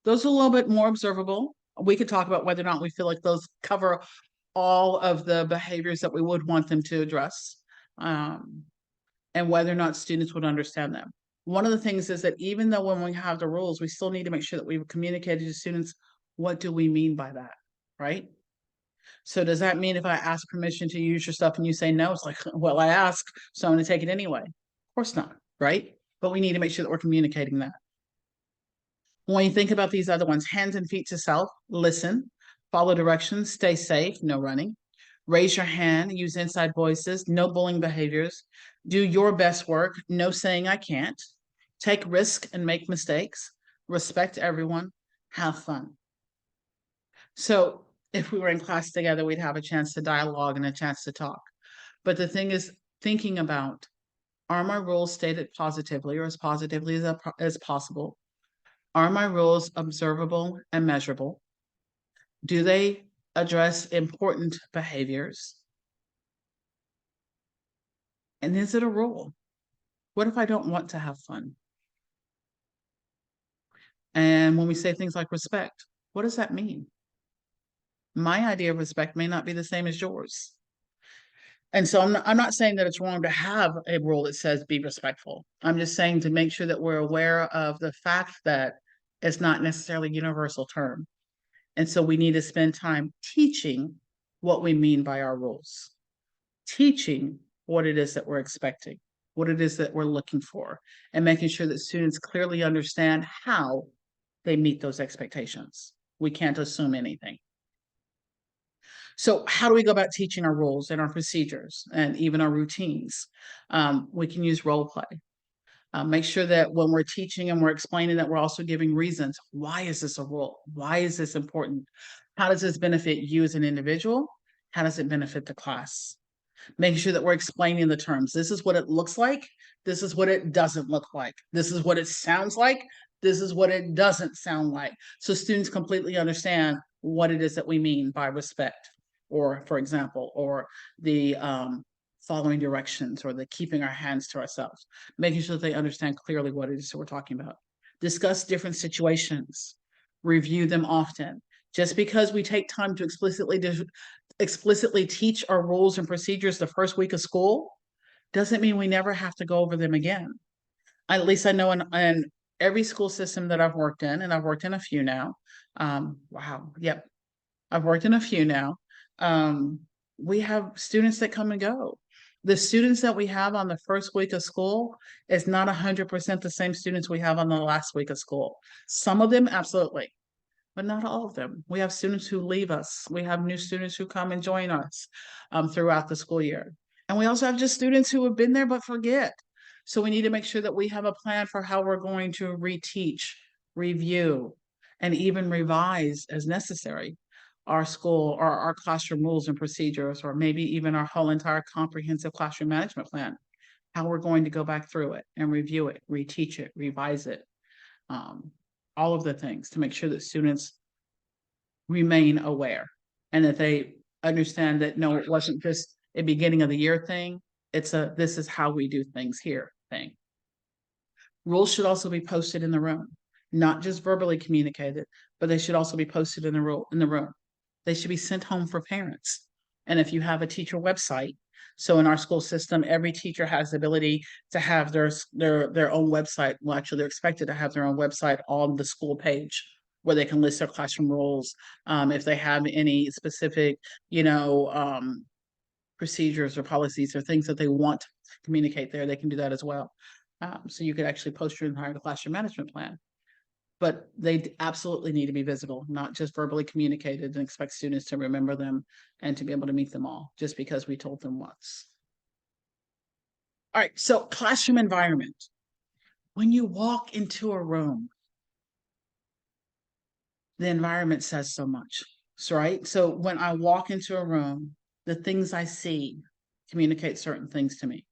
Those are a little bit more observable. We could talk about whether or not we feel like those cover all of the behaviors that we would want them to address, and whether or not students would understand them. One of the things is that even though when we have the rules, we still need to make sure that we've communicated to students, what do we mean by that, right? So does that mean if I ask permission to use your stuff and you say no, it's like, well, I asked, so I'm going to take it anyway. Of course not, right? But we need to make sure that we're communicating that. When you think about these other ones, hands and feet to self, listen, follow directions, stay safe, no running. Raise your hand, use inside voices, no bullying behaviors. Do your best work, no saying I can't. Take risk and make mistakes. Respect everyone. Have fun. So if we were in class together, we'd have a chance to dialogue and a chance to talk. But the thing is, thinking about, are my rules stated positively or as positively as possible? Are my rules observable and measurable? Do they address important behaviors? And is it a rule? What if I don't want to have fun? And when we say things like respect, what does that mean? My idea of respect may not be the same as yours. And so I'm not saying that it's wrong to have a rule that says be respectful. I'm just saying to make sure that we're aware of the fact that it's not necessarily a universal term. And so we need to spend time teaching what we mean by our rules, teaching what it is that we're expecting, what it is that we're looking for, and making sure that students clearly understand how they meet those expectations. We can't assume anything. So how do we go about teaching our rules and our procedures and even our routines? We can use role play. Make sure that when we're teaching and we're explaining that we're also giving reasons. Why is this a rule? Why is this important? How does this benefit you as an individual? How does it benefit the class? Making sure that we're explaining the terms. This is what it looks like. This is what it doesn't look like. This is what it sounds like. This is what it doesn't sound like. So students completely understand what it is that we mean by respect, or for example, or the following directions, or the keeping our hands to ourselves, making sure that they understand clearly what it is that we're talking about. Discuss different situations, review them often. Just because we take time to explicitly teach our rules and procedures the first week of school doesn't mean we never have to go over them again. At least I know in every school system that I've worked in, and I've worked in a few now. Wow, yep, I've worked in a few now. We have students that come and go. The students that we have on the first week of school is not 100% the same students we have on the last week of school. Some of them, absolutely, but not all of them. We have students who leave us. We have new students who come and join us throughout the school year. And we also have just students who have been there but forget. So we need to make sure that we have a plan for how we're going to reteach, review, and even revise as necessary our school or our classroom rules and procedures, or maybe even our whole entire comprehensive classroom management plan, how we're going to go back through it and review it, reteach it, revise it, all of the things to make sure that students remain aware and that they understand that no, it wasn't just a beginning of the year thing. It's a, this is how we do things here thing. Rules should also be posted in the room, not just verbally communicated, but they should also be posted in the room. They should be sent home for parents. And if you have a teacher website, so in our school system, every teacher has the ability to have their own website. Well, actually, they're expected to have their own website on the school page where they can list their classroom rules. If they have any specific, procedures or policies or things that they want to communicate there, they can do that as well. So you could actually post your entire classroom management plan. But they absolutely need to be visible, not just verbally communicated, and expect students to remember them and to be able to meet them all just because we told them once. All right, so classroom environment. When you walk into a room, the environment says so much, right? So when I walk into a room, the things I see communicate certain things to me.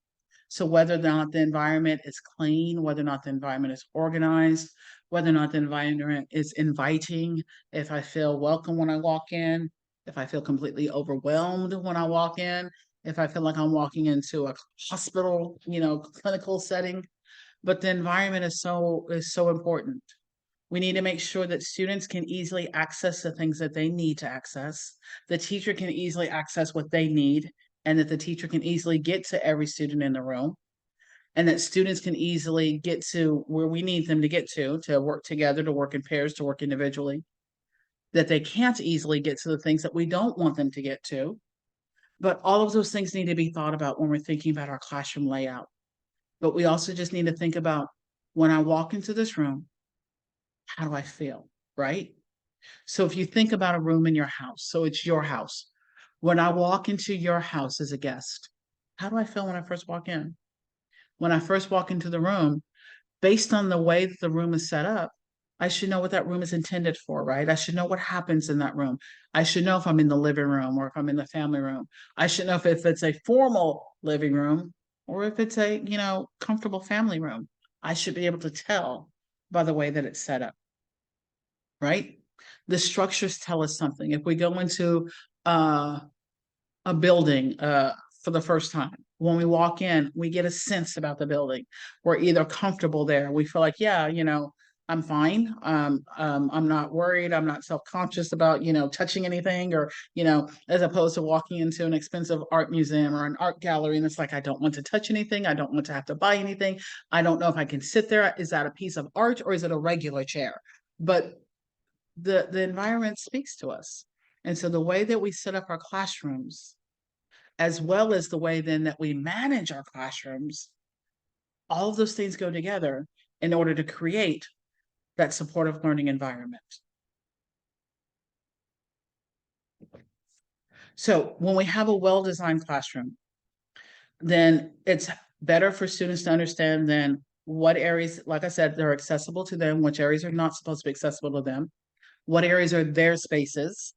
So whether or not the environment is clean, whether or not the environment is organized, whether or not the environment is inviting, if I feel welcome when I walk in, if I feel completely overwhelmed when I walk in, if I feel like I'm walking into a hospital, clinical setting. But the environment is so important. We need to make sure that students can easily access the things that they need to access. The teacher can easily access what they need, and that the teacher can easily get to every student in the room, and that students can easily get to where we need them to get to work together, to work in pairs, to work individually. That they can't easily get to the things that we don't want them to get to. But all of those things need to be thought about when we're thinking about our classroom layout. But we also just need to think about, when I walk into this room, how do I feel, right? So if you think about a room in your house, so it's your house. When I walk into your house as a guest, how do I feel when I first walk in? When I first walk into the room, based on the way that the room is set up, I should know what that room is intended for, right? I should know what happens in that room. I should know if I'm in the living room or if I'm in the family room. I should know if it's a formal living room or if it's a, comfortable family room. I should be able to tell by the way that it's set up, right? The structures tell us something. If we go into uh, a building for the first time, when we walk in, we get a sense about the building. We're either comfortable there. We feel like, yeah, I'm fine. I'm not worried. I'm not self-conscious about, touching anything, or, as opposed to walking into an expensive art museum or an art gallery. And it's like, I don't want to touch anything. I don't want to have to buy anything. I don't know if I can sit there. Is that a piece of art or is it a regular chair? But the environment speaks to us. And so the way that we set up our classrooms, as well as the way then that we manage our classrooms, all of those things go together in order to create that supportive learning environment. So when we have a well-designed classroom, then it's better for students to understand then what areas, like I said, they're accessible to them, which areas are not supposed to be accessible to them, what areas are their spaces.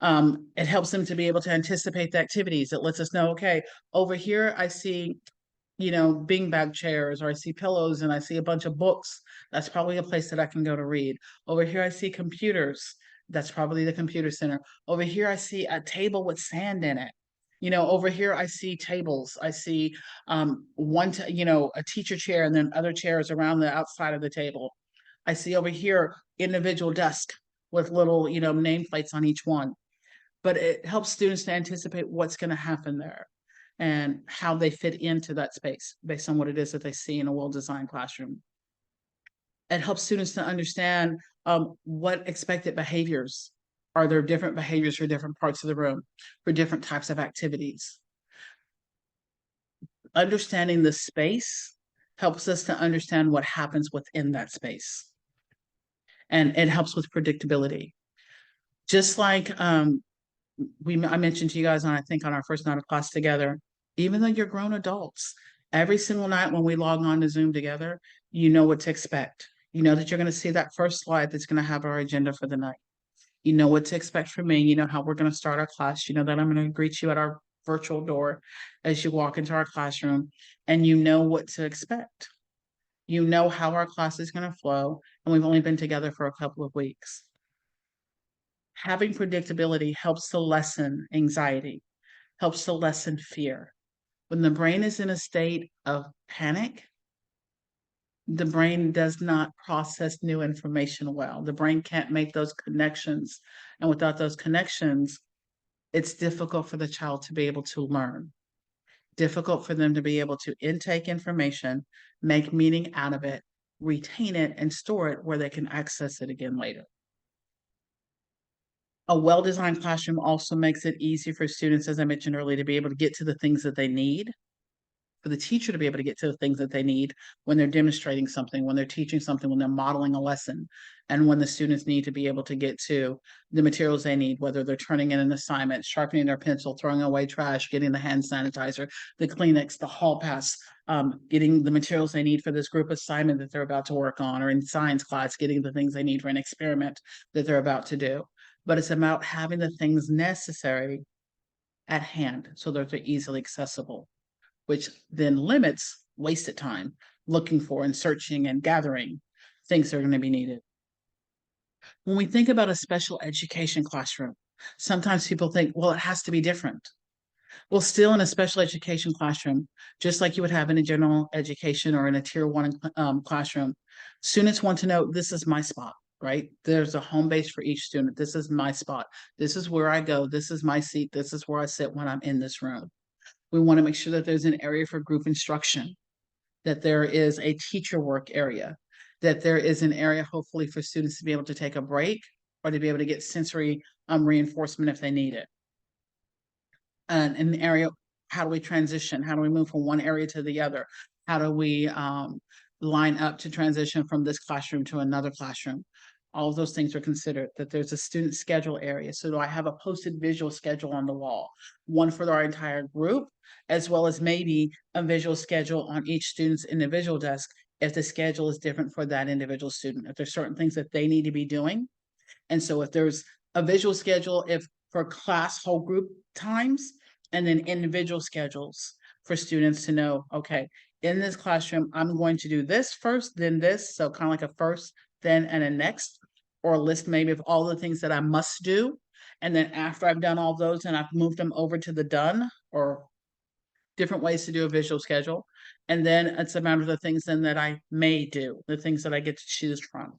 It helps them to be able to anticipate the activities. It lets us know, okay, over here I see, beanbag chairs, or I see pillows and I see a bunch of books. That's probably a place that I can go to read. Over here I see computers. That's probably the computer center. Over here I see a table with sand in it. Over here I see tables. I see a teacher chair and then other chairs around the outside of the table. I see over here individual desk with little, nameplates on each one. But it helps students to anticipate what's going to happen there and how they fit into that space based on what it is that they see in a well-designed classroom. It helps students to understand what expected behaviors. Are there different behaviors for different parts of the room, for different types of activities? Understanding the space helps us to understand what happens within that space. And it helps with predictability. Just like I mentioned to you guys on, I think, on our first night of class together, even though you're grown adults, every single night when we log on to Zoom together, you know what to expect. You know that you're going to see that first slide that's going to have our agenda for the night. You know what to expect from me. You know how we're going to start our class. You know that I'm going to greet you at our virtual door as you walk into our classroom, and you know what to expect. You know how our class is going to flow, and we've only been together for a couple of weeks. Having predictability helps to lessen anxiety, helps to lessen fear. When the brain is in a state of panic, the brain does not process new information well. The brain can't make those connections. And without those connections, it's difficult for the child to be able to learn, difficult for them to be able to intake information, make meaning out of it, retain it, and store it where they can access it again later. A well-designed classroom also makes it easy for students, as I mentioned earlier, to be able to get to the things that they need, for the teacher to be able to get to the things that they need when they're demonstrating something, when they're teaching something, when they're modeling a lesson, and when the students need to be able to get to the materials they need, whether they're turning in an assignment, sharpening their pencil, throwing away trash, getting the hand sanitizer, the Kleenex, the hall pass, getting the materials they need for this group assignment that they're about to work on, or in science class, getting the things they need for an experiment that they're about to do. But it's about having the things necessary at hand so that they're easily accessible. which then limits wasted time looking for and searching and gathering things that are going to be needed. When we think about a special education classroom, sometimes people think, well, it has to be different. Well, still in a special education classroom, just like you would have in a general education or in a tier one classroom, students want to know, this is my spot, right? There's a home base for each student. This is my spot. This is where I go. This is my seat. This is where I sit when I'm in this room. We want to make sure that there's an area for group instruction, that there is a teacher work area, that there is an area hopefully for students to be able to take a break or to be able to get sensory reinforcement if they need it. And in the area, how do we transition? How do we move from one area to the other? How do we line up to transition from this classroom to another classroom? All of those things are considered, that there's a student schedule area. So do I have a posted visual schedule on the wall, one for our entire group, as well as maybe a visual schedule on each student's individual desk if the schedule is different for that individual student, if there's certain things that they need to be doing. And so if there's a visual schedule, if for class whole group times, and then individual schedules for students to know, okay, in this classroom, I'm going to do this first, then this. So kind of like a first, then, and a next, or a list maybe of all the things that I must do. And then after I've done all those and I've moved them over to the done, or different ways to do a visual schedule. And then it's a matter of the things then that I may do, the things that I get to choose from.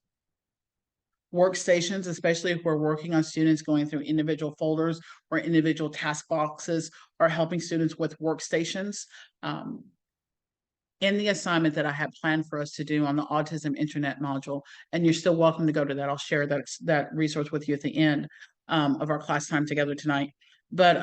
Workstations, especially if we're working on students going through individual folders or individual task boxes, or helping students with workstations. In the assignment that I have planned for us to do on the autism internet module, and you're still welcome to go to that. I'll share that resource with you at the end of our class time together tonight. But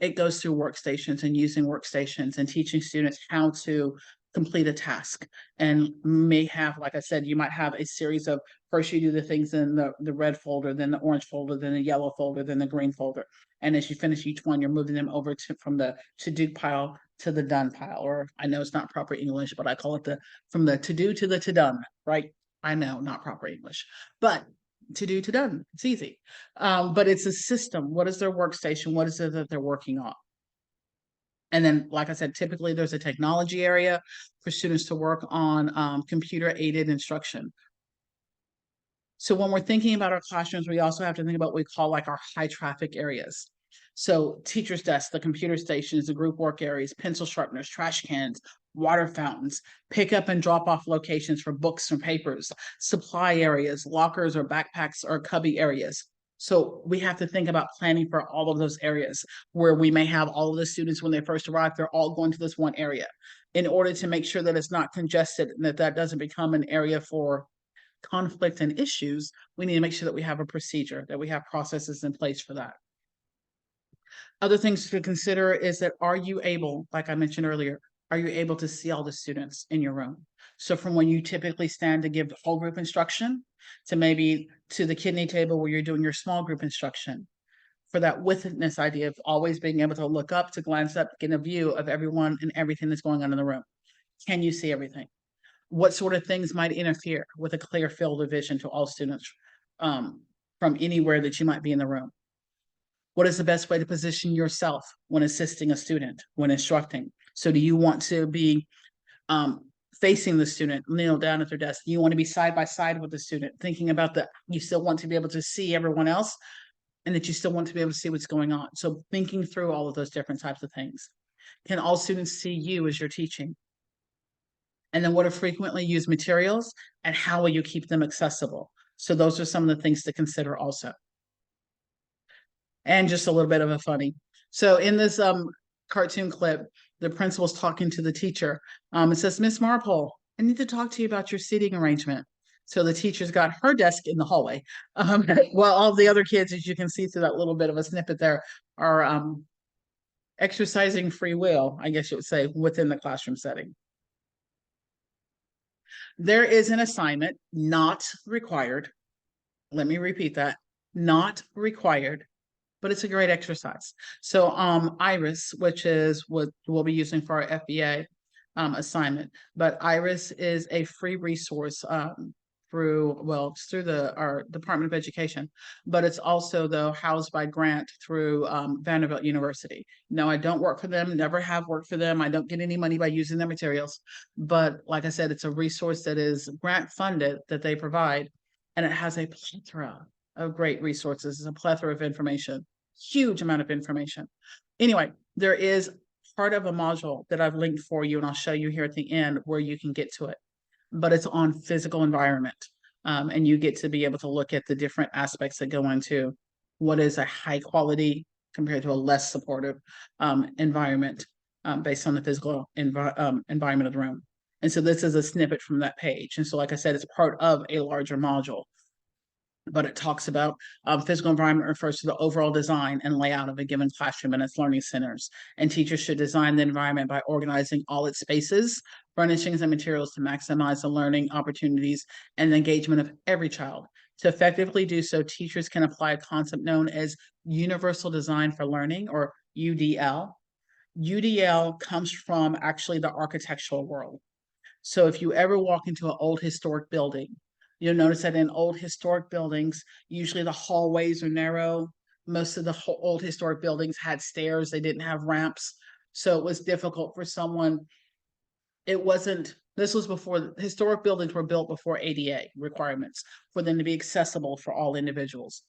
it goes through workstations and using workstations and teaching students how to complete a task, and may have, like I said, you might have a series of, first you do the things in the red folder, then the orange folder, then the yellow folder, then the green folder. And as you finish each one, you're moving them over to from the to-do pile to the done pile, or I know it's not proper English, but I call it from the to-do to the to-done, right? I know, not proper English, but to-do to done, it's easy. But it's a system. What is their workstation? What is it that they're working on? And then, like I said, typically there's a technology area for students to work on computer-aided instruction. So when we're thinking about our classrooms, we also have to think about what we call like our high traffic areas. So teacher's desks, the computer stations, the group work areas, pencil sharpeners, trash cans, water fountains, pick up and drop off locations for books and papers, supply areas, lockers or backpacks or cubby areas. So we have to think about planning for all of those areas where we may have all of the students when they first arrive, they're all going to this one area in order to make sure that it's not congested and that doesn't become an area for conflict and issues. We need to make sure that we have a procedure, that we have processes in place for that. Other things to consider is that, are you able, like I mentioned earlier, are you able to see all the students in your room? So from when you typically stand to give whole group instruction to maybe to the kidney table where you're doing your small group instruction, for that witness idea of always being able to look up, to glance up, get a view of everyone and everything that's going on in the room. Can you see everything? What sort of things might interfere with a clear field of vision to all students from anywhere that you might be in the room? What is the best way to position yourself when assisting a student, when instructing? So do you want to be facing the student, kneel down at their desk? Do you want to be side by side with the student, thinking about that you still want to be able to see everyone else and that you still want to be able to see what's going on? So thinking through all of those different types of things. Can all students see you as you're teaching? And then what are frequently used materials and how will you keep them accessible? So those are some of the things to consider also. And just a little bit of a funny. So in this cartoon clip, the principal's talking to the teacher. It says, Miss Marple, I need to talk to you about your seating arrangement. So the teacher's got her desk in the hallway. While all the other kids, as you can see through that little bit of a snippet there, are exercising free will, I guess you would say, within the classroom setting. There is an assignment not required. Let me repeat that. Not required, but it's a great exercise. So IRIS, which is what we'll be using for our FBA assignment, but IRIS is a free resource through, well, it's through our Department of Education, but it's also though housed by grant through Vanderbilt University. No, I don't work for them, never have worked for them. I don't get any money by using their materials. But like I said, it's a resource that is grant funded that they provide, and it has a plethora of great resources. It's a plethora of information, huge amount of information. Anyway, there is part of a module that I've linked for you, and I'll show you here at the end where you can get to it. But it's on physical environment. And you get to be able to look at the different aspects that go into what is a high quality compared to a less supportive environment based on the physical environment of the room. And so this is a snippet from that page. And so, like I said, it's part of a larger module. But it talks about physical environment refers to the overall design and layout of a given classroom and its learning centers. And teachers should design the environment by organizing all its spaces, furnishings, and materials to maximize the learning opportunities and the engagement of every child. To effectively do so, teachers can apply a concept known as universal design for learning, or UDL. UDL comes from actually the architectural world. So if you ever walk into an old historic building, you'll notice that in old historic buildings, usually the hallways are narrow. Most of the old historic buildings had stairs, they didn't have ramps. So it was difficult for someone. This was before historic buildings were built before ADA requirements for them to be accessible for all individuals.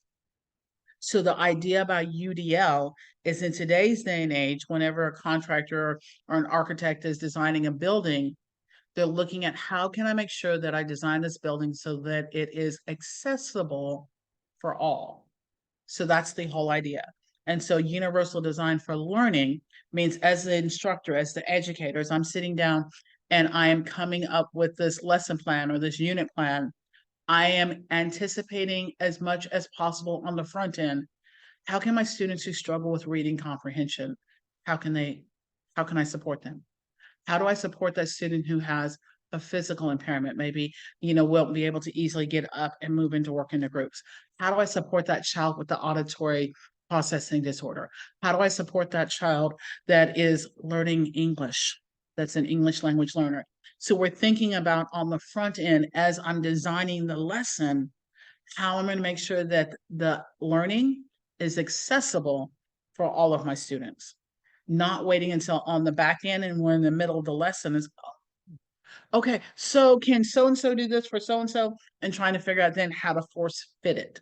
So the idea about UDL is in today's day and age, whenever a contractor or an architect is designing a building, they're looking at how can I make sure that I design this building so that it is accessible for all. So that's the whole idea. And so universal design for learning means as the instructor, as the educators, I'm sitting down and I am coming up with this lesson plan or this unit plan. I am anticipating as much as possible on the front end. How can my students who struggle with reading comprehension, how can I support them? How do I support that student who has a physical impairment? Maybe, won't be able to easily get up and move into work in the groups. How do I support that child with the auditory processing disorder? How do I support that child that is learning English, that's an English language learner? So we're thinking about on the front end, as I'm designing the lesson, how I'm going to make sure that the learning is accessible for all of my students. Not waiting until on the back end and we're in the middle of the lesson is, okay, so can so-and-so do this for so-and-so, and trying to figure out then how to force fit it.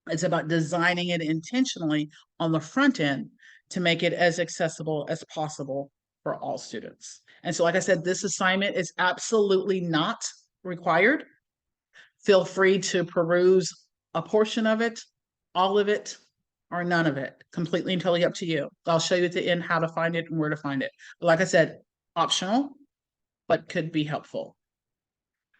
It's about designing it intentionally on the front end to make it as accessible as possible for all students. And so, like I said, this assignment is absolutely not required. Feel free to peruse a portion of it, all of it, or none of it. Completely and totally up to you. I'll show you at the end how to find it and where to find it. But like I said, optional, but could be helpful.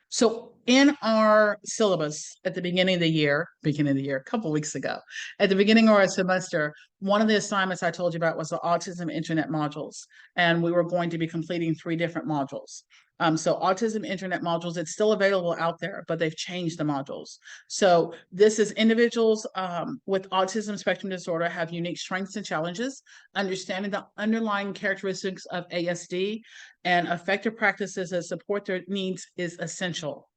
So in our syllabus at the beginning of the year, a couple of weeks ago, at the beginning of our semester, one of the assignments I told you about was the autism internet modules. And we were going to be completing 3 different modules. So autism internet modules, it's still available out there, but they've changed the modules. So this is individuals with autism spectrum disorder have unique strengths and challenges. Understanding the underlying characteristics of ASD and effective practices that support their needs is essential.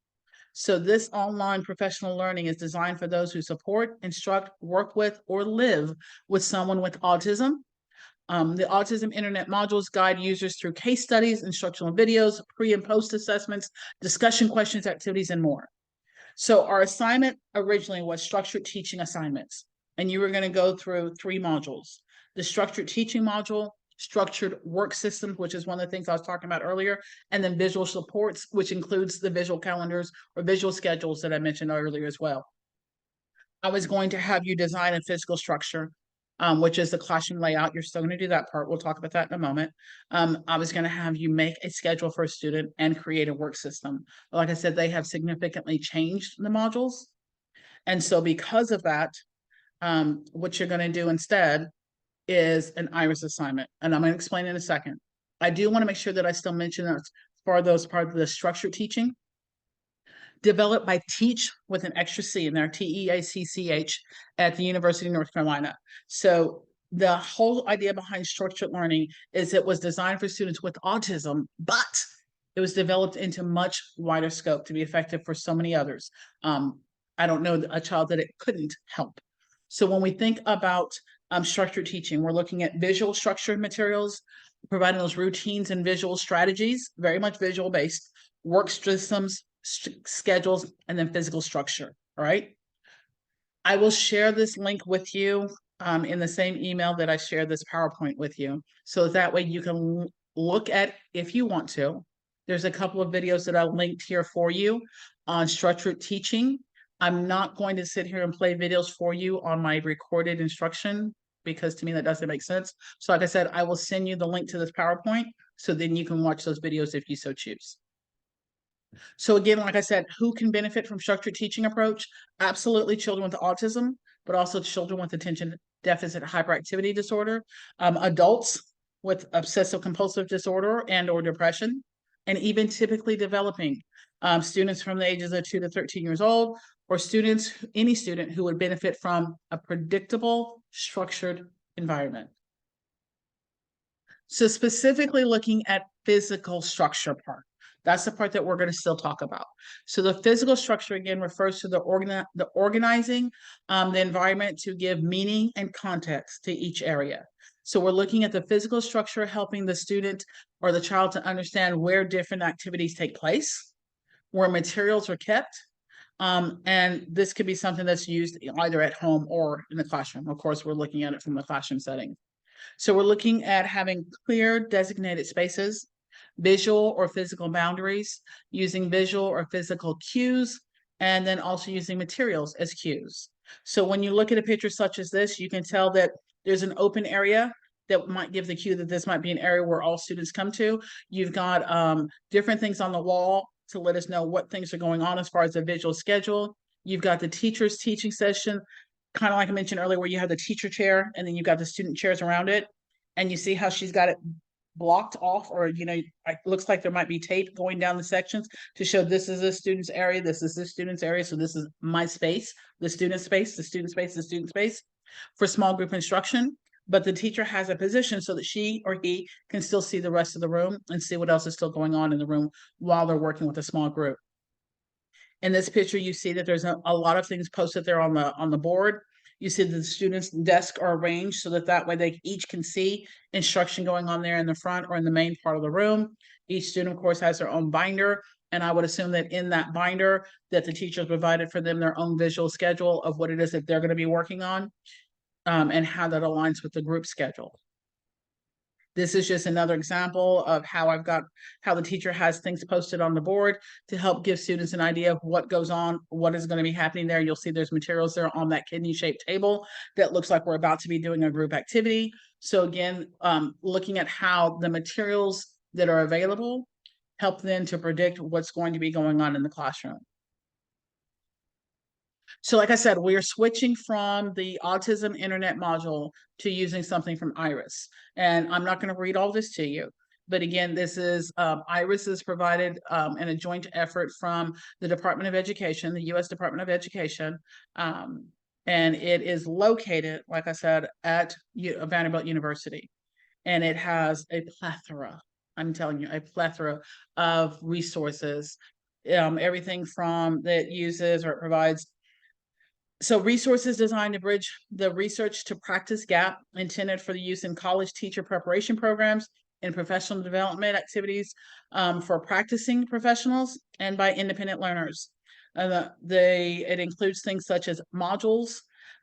So this online professional learning is designed for those who support, instruct, work with, or live with someone with autism. The Autism Internet modules guide users through case studies, instructional videos, pre and post assessments, discussion questions, activities, and more. So our assignment originally was structured teaching assignments, and you were going to go through 3 modules. The structured teaching module, structured work systems, which is one of the things I was talking about earlier, and then visual supports, which includes the visual calendars or visual schedules that I mentioned earlier as well. I was going to have you design a physical structure, which is the classroom layout. You're still going to do that part. We'll talk about that in a moment. I was going to have you make a schedule for a student and create a work system. Like I said, they have significantly changed the modules. And so because of that, what you're going to do instead is an iris assignment. And I'm going to explain in a second. I do want to make sure that I still mention that for those part of the structured teaching, developed by Teach with an extra C in there, TEACCH, at the University of North Carolina. So the whole idea behind structured learning is it was designed for students with autism, but It was developed into much wider scope to be effective for so many others. I don't know a child that it couldn't help. So when we think about structured teaching, we're looking at visual structured materials, providing those routines and visual strategies, very much visual based, work systems, schedules, and then physical structure. All right. I will share this link with you in the same email that I shared this PowerPoint with you. So that way you can look at, if you want to, there's a couple of videos that I'll linked here for you on structured teaching. I'm not going to sit here and play videos for you on my recorded instruction because to me that doesn't make sense. So like I said, I will send you the link to this PowerPoint so then you can watch those videos if you so choose. So again, like I said, who can benefit from structured teaching approach? Absolutely children with autism, but also children with attention deficit hyperactivity disorder, adults with obsessive compulsive disorder and or depression, and even typically developing students from the ages of 2 to 13 years old, or students, any student who would benefit from a predictable, structured environment. So specifically looking at physical structure part. That's the part that we're going to still talk about. So the physical structure, again, refers to the organizing the environment to give meaning and context to each area. So we're looking at the physical structure, helping the student or the child to understand where different activities take place, where materials are kept, and this could be something that's used either at home or in the classroom. Of course, we're looking at it from the classroom setting. So we're looking at having clear designated spaces, visual or physical boundaries, using visual or physical cues, and then also using materials as cues. So when you look at a picture such as this, you can tell that there's an open area that might give the cue that this might be an area where all students come to. You've got different things on the wall to let us know what things are going on as far as the visual schedule. You've got the teacher's teaching session, kind of like I mentioned earlier, where you have the teacher chair and then you've got the student chairs around it. And you see how she's got it blocked off, or it looks like there might be tape going down the sections to show this is a student's area, this is the student's area, so this is my space, the student space, the student space, the student space for small group instruction. But the teacher has a position so that she or he can still see the rest of the room and see what else is still going on in the room while they're working with a small group. In this picture, you see that there's a lot of things posted there on the board. You see the students' desks are arranged so that way they each can see instruction going on there in the front or in the main part of the room. Each student, of course, has their own binder, and I would assume that in that binder that the teachers provided for them their own visual schedule of what it is that they're going to be working on, and how that aligns with the group schedule. This is just another example of how the teacher has things posted on the board to help give students an idea of what goes on, what is going to be happening there. You'll see there's materials there on that kidney-shaped table that looks like we're about to be doing a group activity. So again, looking at how the materials that are available help them to predict what's going to be going on in the classroom. So like I said, we are switching from the autism internet module to using something from IRIS. And I'm not going to read all this to you. But again, this is IRIS is provided in a joint effort from the Department of Education, the U.S. Department of Education. And it is located, like I said, at Vanderbilt University. And it has a plethora, I'm telling you, a plethora of resources. Everything from that uses or provides resources designed to bridge the research to practice gap intended for the use in college teacher preparation programs and professional development activities for practicing professionals and by independent learners. It includes things such as modules,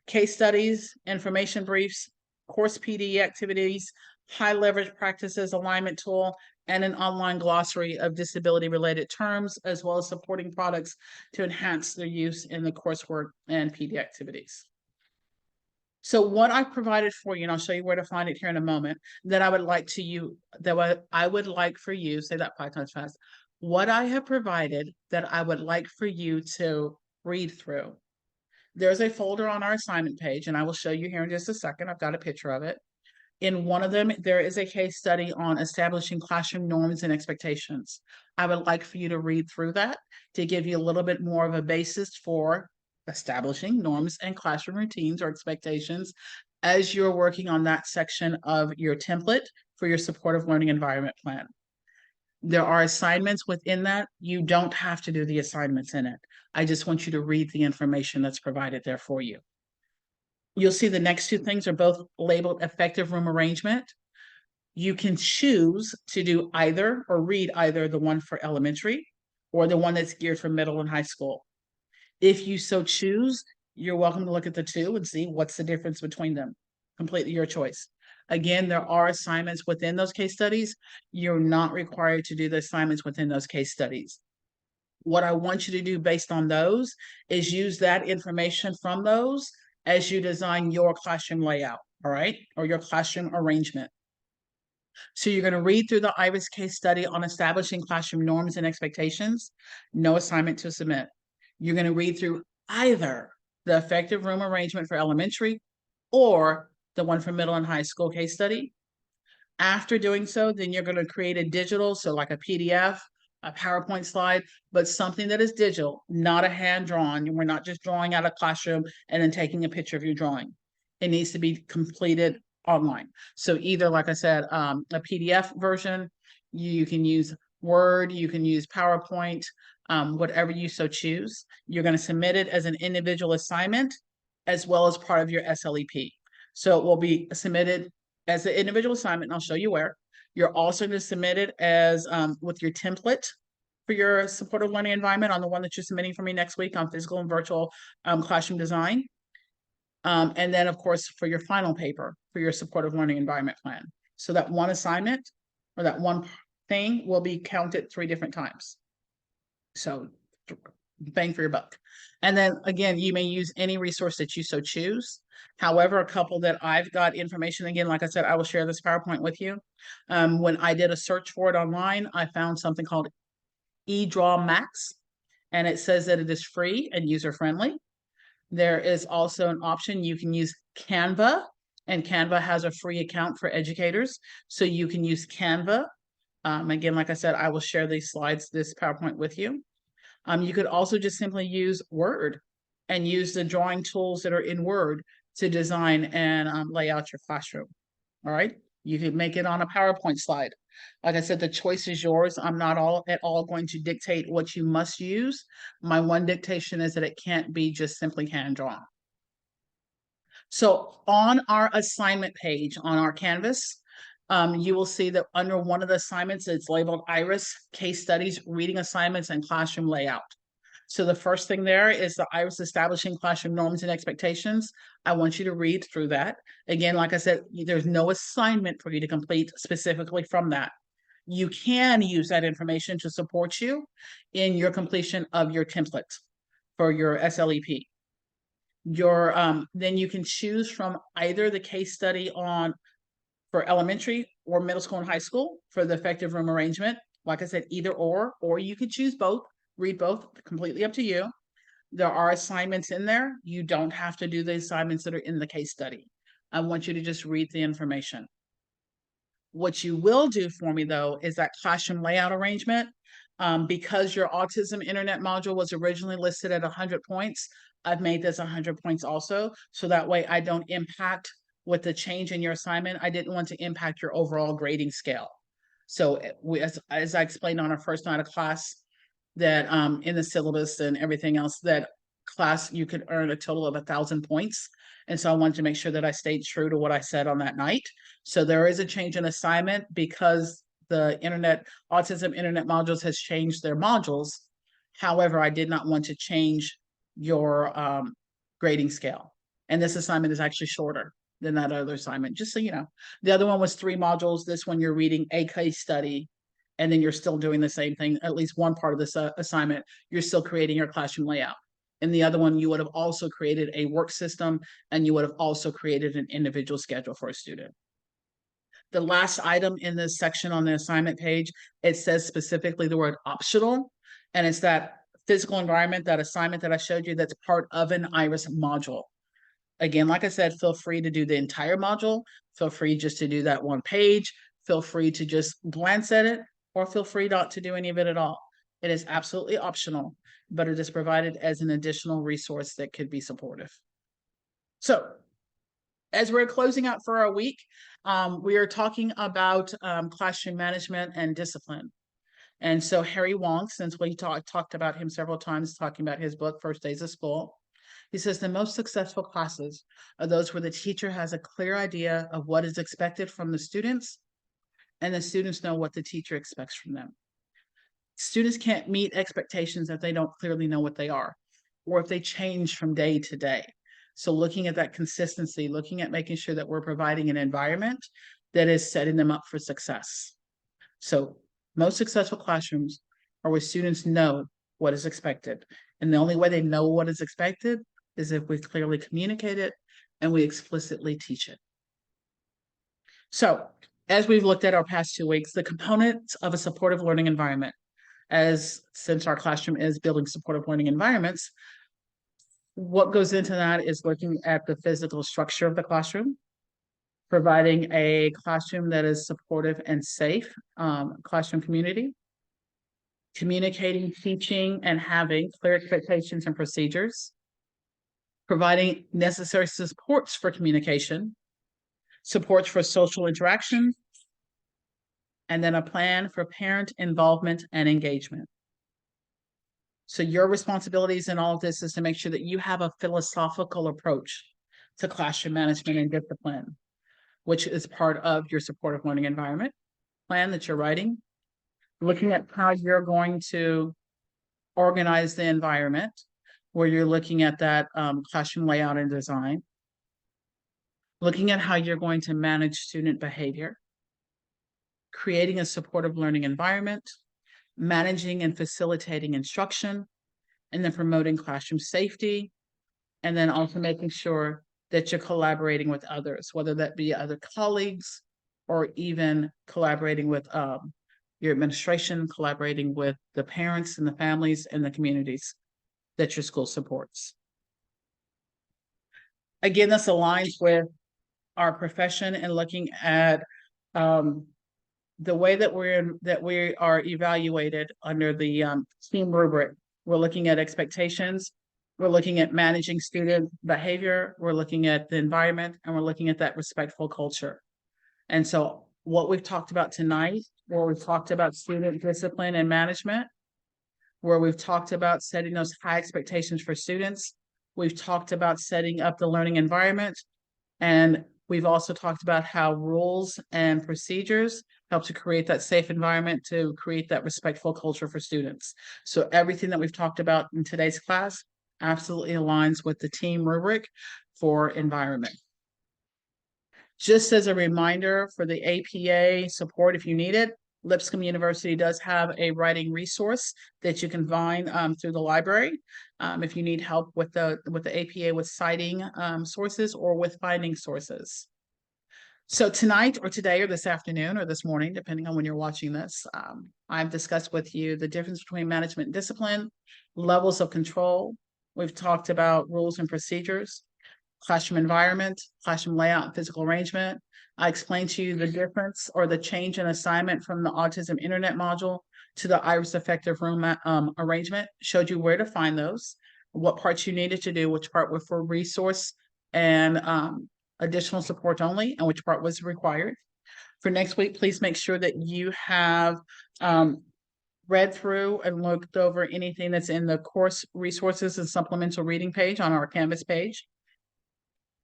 case studies, information briefs, course PD activities, high leverage practices alignment tool, and an online glossary of disability-related terms, as well as supporting products to enhance their use in the coursework and PD activities. So what I've provided for you, and I'll show you where to find it here in a moment, that I would like for you, say that 5 times fast, what I have provided that I would like for you to read through. There's a folder on our assignment page, and I will show you here in just a second. I've got a picture of it. In one of them, there is a case study on establishing classroom norms and expectations. I would like for you to read through that to give you a little bit more of a basis for establishing norms and classroom routines or expectations as you're working on that section of your template for your supportive learning environment plan. There are assignments within that. You don't have to do the assignments in it. I just want you to read the information that's provided there for you. You'll see the next two things are both labeled effective room arrangement. You can choose to do either or read either the one for elementary or the one that's geared for middle and high school. If you so choose, you're welcome to look at the two and see what's the difference between them. Completely your choice. Again, there are assignments within those case studies. You're not required to do the assignments within those case studies. What I want you to do based on those is use that information from those as you design your classroom layout, all right, or your classroom arrangement. So you're going to read through the IRIS case study on establishing classroom norms and expectations. No assignment to submit. You're going to read through either the effective room arrangement for elementary or the one for middle and high school case study. After doing so, then you're going to create a digital, so like a PDF, a PowerPoint slide, but something that is digital, not a hand-drawn. We're not just drawing out a classroom and then taking a picture of your drawing. It needs to be completed online. So either, like I said, a PDF version, you can use Word, you can use PowerPoint, whatever you so choose. You're going to submit it as an individual assignment as well as part of your SLEP. So it will be submitted as an individual assignment, and I'll show you where. You're also going to submit it as with your template for your supportive learning environment on the one that you're submitting for me next week on physical and virtual classroom design. And then, of course, for your final paper for your supportive learning environment plan. So that one assignment or that one thing will be counted 3 different times. So bang for your buck. And then again, you may use any resource that you so choose. However, a couple that I've got information, again, like I said, I will share this PowerPoint with you. When I did a search for it online, I found something called eDraw Max, and it says that it is free and user-friendly. There is also an option you can use Canva, and Canva has a free account for educators. So you can use Canva. Again, like I said, I will share these slides, this PowerPoint with you. You could also just simply use Word and use the drawing tools that are in Word to design and lay out your classroom. All right. You could make it on a PowerPoint slide. Like I said, the choice is yours. I'm not at all going to dictate what you must use. My one dictation is that it can't be just simply hand drawn. So on our assignment page on our Canvas, you will see that under one of the assignments, it's labeled IRIS, case studies, reading assignments, and classroom layout. So the first thing there is the IRIS establishing classroom norms and expectations. I want you to read through that. Again, like I said, there's no assignment for you to complete specifically from that. You can use that information to support you in your completion of your template for your SLEP. Then you can choose from either the case study for elementary or middle school and high school for the effective room arrangement. Like I said, either or you could choose both, read both, completely up to you. There are assignments in there. You don't have to do the assignments that are in the case study. I want you to just read the information. What you will do for me, though, is that classroom layout arrangement. Because your autism internet module was originally listed at 100 points, I've made this 100 points also. So that way I don't impact with the change in your assignment. I didn't want to impact your overall grading scale. So as I explained on our first night of class, that in the syllabus and everything else, that class you could earn a total of 1,000 points. And so I wanted to make sure that I stayed true to what I said on that night. So there is a change in assignment because the autism internet modules has changed their modules. However, I did not want to change your grading scale. And this assignment is actually shorter than that other assignment, just so you know. The other one was 3 modules. This one you're reading a case study, and then you're still doing the same thing, at least one part of this assignment, you're still creating your classroom layout. And the other one, you would have also created a work system, and you would have also created an individual schedule for a student. The last item in this section on the assignment page, it says specifically the word optional, and it's that physical environment, that assignment that I showed you that's part of an IRIS module. Again, like I said, feel free to do the entire module, feel free just to do that one page, feel free to just glance at it, or feel free not to do any of it at all. It is absolutely optional, but it is provided as an additional resource that could be supportive. So as we're closing out for our week, we are talking about classroom management and discipline. And so Harry Wong, since we talked about him several times, talking about his book, First Days of School, he says the most successful classes are those where the teacher has a clear idea of what is expected from the students, and the students know what the teacher expects from them. Students can't meet expectations if they don't clearly know what they are, or if they change from day to day. So looking at that consistency, looking at making sure that we're providing an environment that is setting them up for success. So most successful classrooms are where students know what is expected. And the only way they know what is expected is if we clearly communicate it and we explicitly teach it. So as we've looked at our past 2 weeks, the components of a supportive learning environment, since our classroom is building supportive learning environments, what goes into that is looking at the physical structure of the classroom, providing a classroom that is supportive and safe, classroom community, communicating, teaching, and having clear expectations and procedures, providing necessary supports for communication, supports for social interaction, and then a plan for parent involvement and engagement. So your responsibilities in all of this is to make sure that you have a philosophical approach to classroom management and discipline, which is part of your supportive learning environment plan that you're writing, looking at how you're going to organize the environment, where you're looking at that classroom layout and design, looking at how you're going to manage student behavior, creating a supportive learning environment, managing and facilitating instruction, and then promoting classroom safety, and then also making sure that you're collaborating with others, whether that be other colleagues or even collaborating with your administration, collaborating with the parents and the families and the communities that your school supports. Again, this aligns with our profession and looking at the way that we are evaluated under the STEAM rubric. We're looking at expectations, we're looking at managing student behavior, we're looking at the environment, and we're looking at that respectful culture. And so what we've talked about tonight, where we've talked about student discipline and management, where we've talked about setting those high expectations for students, we've talked about setting up the learning environment, and we've also talked about how rules and procedures help to create that safe environment, to create that respectful culture for students. So everything that we've talked about in today's class absolutely aligns with the team rubric for environment. Just as a reminder for the APA support, if you need it, Lipscomb University does have a writing resource that you can find through the library. If you need help with the APA with citing sources or with finding sources. So tonight or today or this afternoon or this morning, depending on when you're watching this, I've discussed with you the difference between management and discipline, levels of control. We've talked about rules and procedures, classroom environment, classroom layout, and physical arrangement. I explained to you the difference or the change in assignment from the autism internet module to the Iris effective room arrangement, showed you where to find those, what parts you needed to do, which part were for resource and additional support only, and which part was required. For next week, please make sure that you have read through and looked over anything that's in the course resources and supplemental reading page on our Canvas page.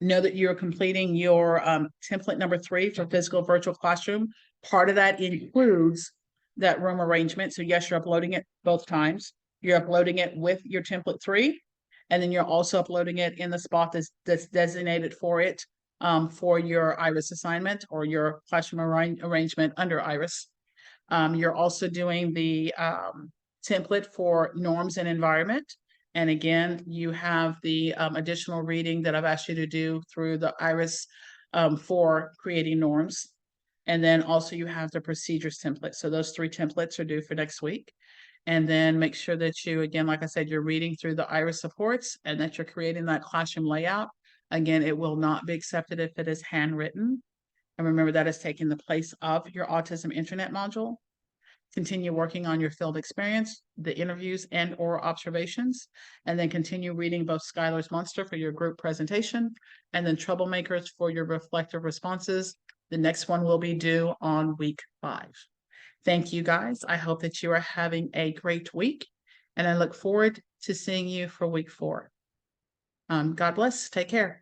Know that you're completing your template number 3 for physical virtual classroom. Part of that includes that room arrangement. So yes, you're uploading it both times. You're uploading it with your template 3, and then you're also uploading it in the spot that's designated for it for your Iris assignment or your classroom arrangement under Iris. You're also doing the template for norms and environment. And again, you have the additional reading that I've asked you to do through the Iris for creating norms. And then also you have the procedures template. So those 3 templates are due for next week. And then make sure that you, again, like I said, you're reading through the Iris supports and that you're creating that classroom layout. Again, it will not be accepted if it is handwritten. And remember, that is taking the place of your autism internet module. Continue working on your field experience, the interviews and or observations, and then continue reading both Schuyler's Monster for your group presentation, and then Troublemakers for your reflective responses. The next one will be due on week 5. Thank you guys. I hope that you are having a great week, and I look forward to seeing you for week 4. God bless. Take care.